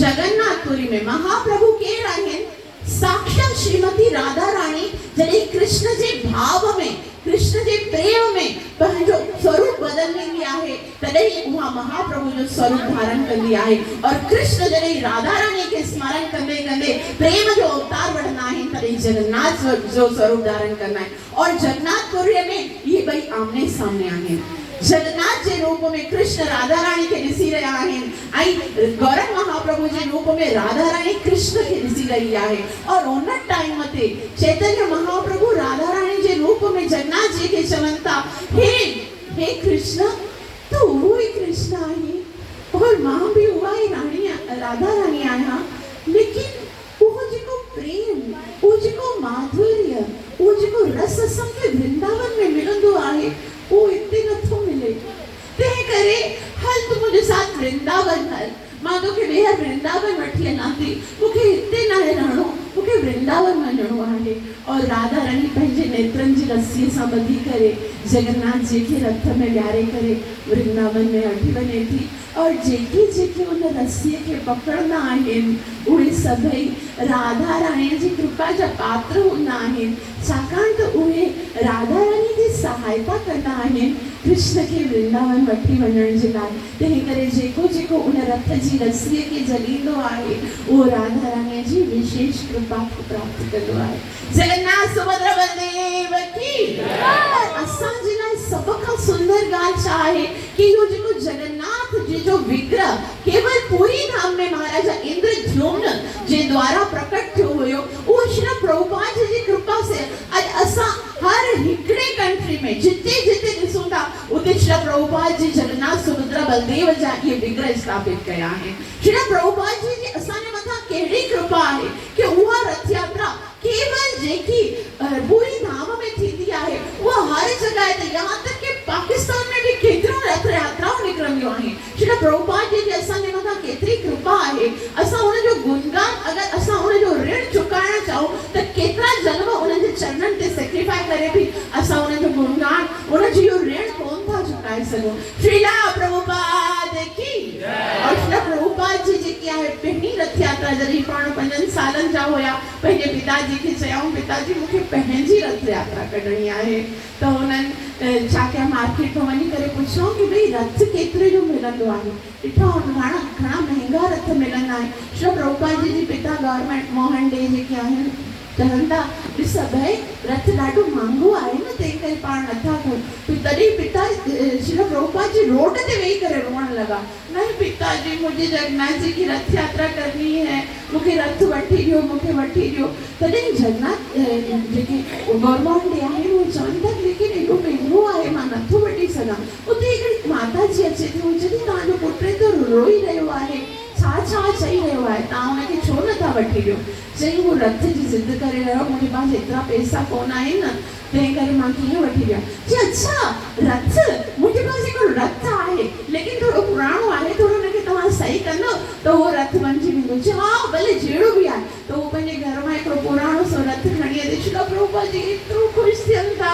जगन्नाथपुरी में। महाप्रभु केरु आहिनि? साक्षात श्रीमती राधा रानी जॾहिं कृष्ण जे भाव में, कृष्ण जे प्रेम में पंहिंजो स्वरूप बदलंदी आहे तॾहिं उहा महाप्रभु जो स्वरूप धारण कंदी आहे। और कृष्ण जॾहिं राधा रानी खे स्मरण कंदे कंदे प्रेम जो अवतार वठंदा आहिनि तॾहिं जगन्नाथ जो स्वरूप धारण कंदा आहिनि। और जगन्नाथपुरी में इहे ॿई आमने सामने आहिनि। जगन्नाथ जे रूप में कृष्ण राधा रानी खे ॾिसी रहिया आहिनि ऐं गौरव महाप्रभु जे रूप में राधा राणी कृष्ण खे ॾिसी रही आहे और उन टाइम ते चैतन्य महाप्रभु राधा राणी जे रूप में जगन्नाथ जी खे चवनि था हे कृष्ण तू उहो ई कृष्ण आहे और मां भी उहा ई राणी राधा राणी आहियां लेकिन उहो जेको प्रेम उहो जेको माधुर्य उहो जेको रस असांखे वृंदावन में मिलंदो आहे उहो हिते नथो मिले तंहिं करे हल तूं मुंहिंजे साथ वृंदावन हल मां तोखे ॿीहर वृंदावन वठी हलां थी मूंखे हिते न रहणो मूंखे वृंदावन वञणो आहे और राधा रानी पंहिंजे नेत्रनि जी रस्सीअ सां ॿधी करे जगन्नाथ जी खे रथ में विहारे करे वृंदावन में वठी वञे थी और जेके उन रस्सीअ खे पकड़ंदा आहिनि उहे सभई राधा राणीअ जी कृपा जा पात्र हूंदा आहिनि छाकाणि त उहे राधा रानी जी सहायता कंदा आहिनि कृष्ण खे वृंदावन वठी वञण जे लाइ तंहिं करे जेको उन रथ जी रस्सीअ खे झलींदो आहे उहो राधा रानीअ जी विशेष कृपा खे प्राप्त कंदो आहे जगन्नाथ सुभद्रा बलदेव की असांजे लाइ सभ खां सुंदर ॻाल्हि छा आहे कि इहो जेको जगन्नाथ जी जो विग्रह केवल पूरी धाम में महाराजा इंद्रद्युम्न जे द्वारा प्रकट थियो हुयो उहो श्री प्रभुपाद जी कृपा से अॼु असां हर हिकिड़े कंट्री में जिते ॾिसूं था उते श्री प्रभुपाद जी जगन्नाथ सुभद्रा बलदेव जा इहे विग्रह स्थापित कया आहिनि श्री प्रभुपाद जी असांजे मथां कहिड़ी कृपा आहे कि उहा रथ यात्रा केवल जेकी पूरी धाम में थींदी आहे उहा हर जगह ते यहाँ तक कि पाकिस्तान में भी केतिरियूं रथ यात्राऊं निकिरंदियूं आहिनि श्री प्रभुपाद जी असांजे मथां केतिरी कृपा आहे असां हुन जो गुणगान अगरि असां हुन जो ऋण चुकाइण चाहियूं त केतिरा जन्म उन्हनि जे चरणनि ते सेक्रीफाई करे बि असां हुन जो गुणगान हुन जो इहो ऋण कोन था चुकाए सघूं श्रीला प्रभुपाद की और श्री प्रभुपाद जी जेकी आहे पहिरीं रथ यात्रा जॾहिं पाण 5 सालनि जा हुया पंहिंजे पिताजी खे चयऊं पिताजी मूंखे पंहिंजी रथ यात्रा कढणी आहे त हुननि छा कया मार्केट में वञी करे पुछूं कि भई रथ केतिरे जो मिलंदो आहे ॾिठो घणा महांगा रथ मिलंदा आहिनि श्री प्रभुपाद जी पिता गवर्नमेंट मोहन डे जेके आहिनि चवनि था ॾिस भई रथ ॾाढो महांगो आहे न तंहिं करे पाण नथा कयूं तॾहिं पिता श्री प्रभुपाद जी रोड ते वेही करे रोअण लॻा नहीं पिताजी मुझे जगन्नाथ जी की रथ यात्रा करनी है मूंखे रथ वठी ॾियो मूंखे वठी ॾियो तॾहिं जगन्नाथ जेके गवर्नमेंट डे आहे उहे चवनि था लेकिन एॾो महांगो आहे मां नथो वठी सघां उते हिकिड़ी माता जी अचे थी उहो चए थी तव्हांजो पुटु त रोई रहियो आहे छा चई रहियो आहे तव्हां हुनखे छो नथा वठी ॾियो चई उहो रथ जी ज़िद करे रहियो मुंहिंजे पास एतिरा पैसा कोन आहिनि न तंहिं करे मां कीअं वठी ॾियां चई अच्छा रथ मुंहिंजे पास हिकिड़ो रथ आहे लेकिन थोरो पुराणो आहे थोरो हुनखे तव्हां सही कंदो त उहो रथ बणिजी वेंदो चई हा भले जहिड़ो बि आहे त उहो पंहिंजे घर मां हिकिड़ो पुराणो सो रथ खणी अचे श्री प्रभुपाद जी एतिरो ख़ुशि थियनि था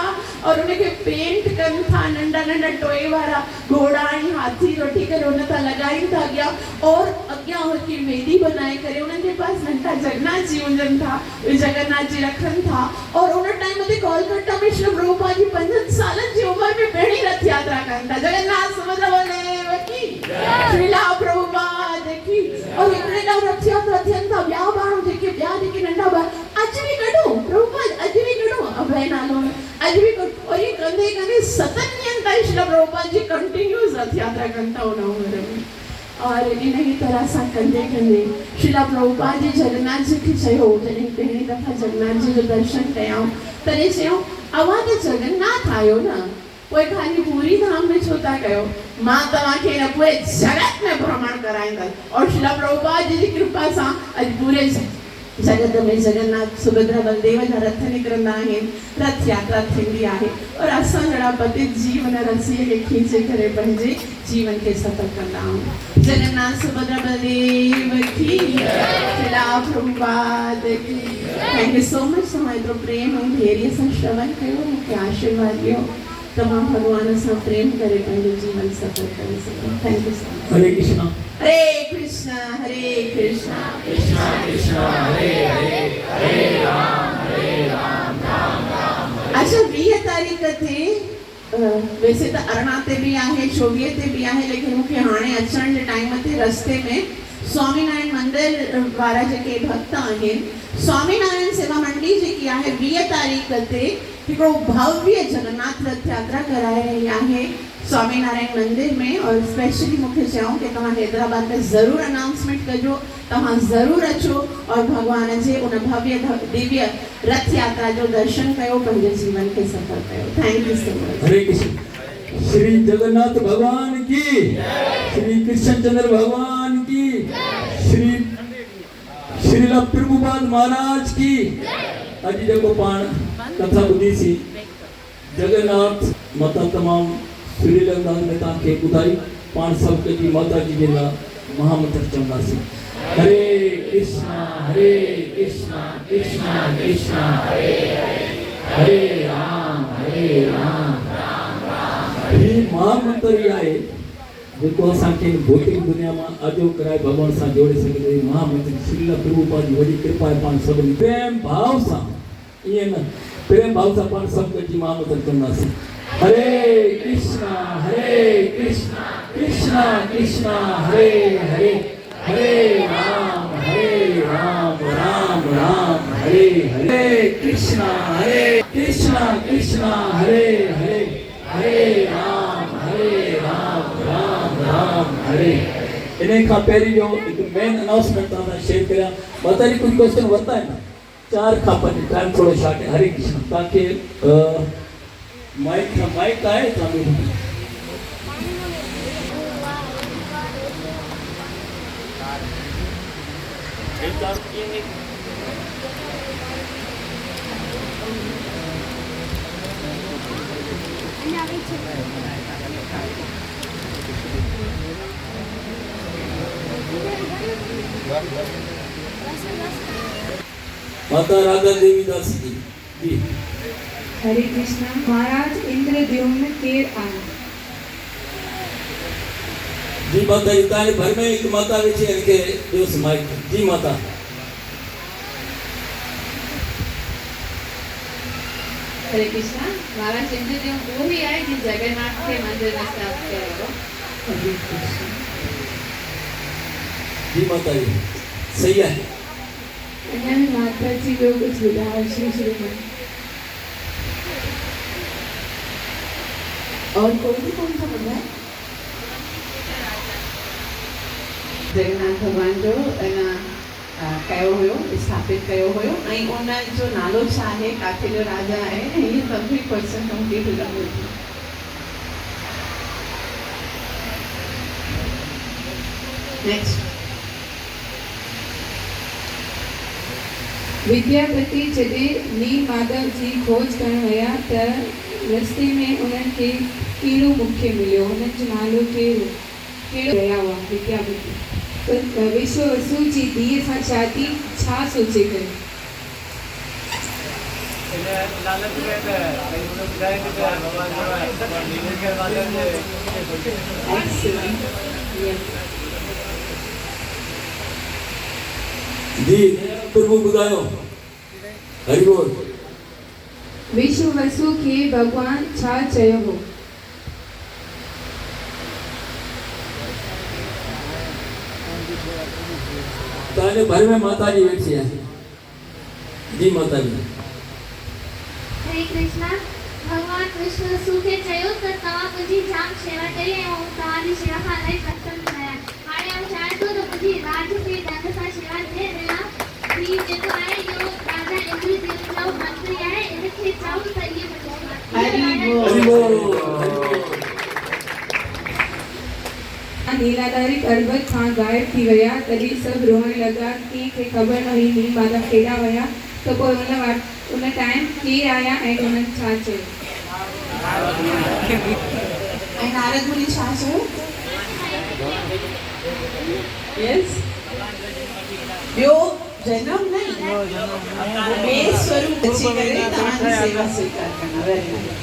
और हुनखे पेंट कनि था नंढा टोए वारा घोड़ा ऐं हाथी वठी करे हुन तां लॻाइनि था और अॻियां हुनजी वेदी बनाए करे उन्हनि जे पास नंढा जगन्नाथ जी हुजनि था जगन्नाथ जी रखनि था और उन टाइम ते कोलकाता में श्री प्रभुपाद जी 5 सालनि जी उमिरि में पहिरीं रथ यात्रा कनि था जगन्नाथ सुभद्रा बलदेव की श्रीला प्रभुपाद की और हिकिड़े ॾांहुं रथ यात्रा थियनि था ॿिया माण्हू जेके नंढा ॿार अॼु बि कढो प्रभुपाद अॼु बि कढो अभय नालो अॼु बि कढो और ये कंदे 7 ॾींहंनि ताईं श्री प्रभुपाद जी कंटिन्यूस रथ यात्रा कनि था उन उमिरि में और इन ही तरह सां कंदे श्रीला प्रभुपाद जी जगन्नाथ जी खे चयो जॾहिं पहिरीं दफ़ा जगन्नाथ जी जो दर्शन कयऊं तॾहिं चयूं अवां त जगन्नाथ आहियो न पोइ ख़ाली पूरी धाम में छो था कयो मां तव्हांखे हिन पूरे जगत में भ्रमण कराईंदसि और श्रीला प्रभुपाद जी कृपा सां अॼु पूरे जगत में जगन्नाथ सुभद्रा बलदेव जा रथ निकिरंदा आहिनि रथ यात्रा थींदी आहे और असां जहिड़ा पतित जीव हुन रस्सीअ खे खीचे करे पंहिंजे जीवन खे सफल कंदा आहियूं जगन्नाथ सुभद्रा बलदेव की श्रीला प्रभुपाद की थैंक यू सो मच तव्हां एतिरो प्रेम ऐं धैर्य सां श्रवण कयो मूंखे आशीर्वाद ॾियो तमाम भगवान से प्रेम करे पंहिंजो जीवन सफल करे सघूं थैंक यू सो मच हरे कृष्णा हरे कृष्णा कृष्णा कृष्णा हरे हरे हरे राम राम राम अच्छा 20 तारीख़ ते वैसे तो 18 ते भी आहे 24 ते भी आहे लेकिन मूंखे हाणे अचण जे टाइम ते रस्ते में स्वामीनारायण मंदिर वारा जेके भक्त आहिनि स्वामीनारायण सेवा मंडी जेकी आहे 20 तारीख़ ते हिकिड़ो भव्य जगन्नाथ रथ यात्रा कराए रही आहे स्वामीनारायण मंदिर में और स्पेशली मूंखे चऊं कि तव्हां हैदराबाद में ज़रूर अनाउंसमेंट कजो, तव्हां ज़रूर अचो और भगवान जे उन भव्य दिव्य रथ यात्रा जो दर्शन कयो, पंहिंजे जीवन के सफल कयो। Thank you so much. Hare Krishna. Shri Jagannath भगवान की, श्री कृष्णचंद्र भगवान की, श्रीला प्रभुपाद महाराज की। अज जो पान कथा बुधी सी जगन्नाथ माता तमाम सुरील अंदाज में तव्हांखे ॿुधाई। पाण सब जी माता जी जे लाइ महामंत्र चवंदासीं। हरे कृष्णा कृष्णा कृष्णा हरे हरे, हरे राम राम राम। ये महामंत्र ई आहे जेको असांखे भौतिक दुनिया में आजो कराए भगवान सां जोड़े सघे। महामंत्र श्रील प्रभुपाद जी वॾी कृपा आहे। पाण सभिनी प्रेम भाव सां, ईअं न प्रेम भाव सां पाण सभु गॾिजी महामंत्र चवंदासीं। हरे कृष्णा कृष्णा कृष्णा हरे हरे, हरे राम राम राम हरे हरे। कृष्णा कृष्णा हरे हरे, हरे राम राम राम हरे। इन खां पहिरीं जो हिकु मेन अनाउंसमेंट तव्हां सां शेयर करियां। माता जी कुझु क्वेश्चन वरिता आहिनि, 4 खां 5, टाइम थोरो शॉर्ट आहे। हरे कृष्ण। तव्हांखे माइक आहे तव्हां माता राधा देवी दास जी। हरे कृष्णा। महाराज इंद्रद्युम्न केर आहिनि? जी माता जी। तव्हांजे घर में हिकु माता वेठी आहे, हिनखे ॾियोसि माइक। जी माता। हरे कृष्णा। महाराज इंद्रद्युम्न वो ही आहे जिन जगन्नाथ के मंदिर में स्थापित कयो। हरे कृष्ण। जी माता जी सही है। अञा बि माता जी ॿियो कुझु ॿुधायो श्री श्रीमान। और कोई भी कौन सा ॿुधाए? जगन्नाथ भगवान जो कयो हुयो, स्थापित कयो हुयो ऐं उन जो नालो छा आहे, काथे जो राजा आहे, ये सभी क्वेश्चन कंप्लीट हो जाते हैं। नेक्स्ट। विद्यापति जॾहिं नील माधव जी खोज करण विया त रस्ते में उन्हनि खे कहिड़ो मुख्य मिलियो? हुननि जो नालो कहिड़ो रहिया हुआ विद्यापति? विश्व वसु जी धीअ सां शादी छा सोचे कई? जी प्रभु ॿुधायो। हरि बोल। विश्व वसु खे भगवान छा चयो हो? तव्हांजे घर में माता जी वेठी आहे। जी माता जी। हरे कृष्णा। भगवान विष्णु वसु खे चयो त तव्हां मुंहिंजी जाम शेवा कई ऐं तव्हांजी शेवा खां इलाही प्रसन्न आहियां। हाणे आउं चाहियां थो त मुंहिंजी राज खे ढंग सां शेवा ॾिए ॾियां। ही जेको आहे इहो राजा इंद्रद्युम्न जो मंत्री आहे, इनखे चऊं त इहे हरि बोल। नीलाधारी पर्वत खां गायब थी विया तॾहिं सभु रोअण लॻा। कंहिंखे ख़बर न हुई नील माधव केॾा विया। त पोइ उन टाइम केरु आया ऐं उन्हनि छा चयो? ऐं नारद मुनि छा चयो? यस। ॿियो जनम नहीं, ॿिए स्वरूप अची करे तव्हांजी सेवा स्वीकार करना। Very nice.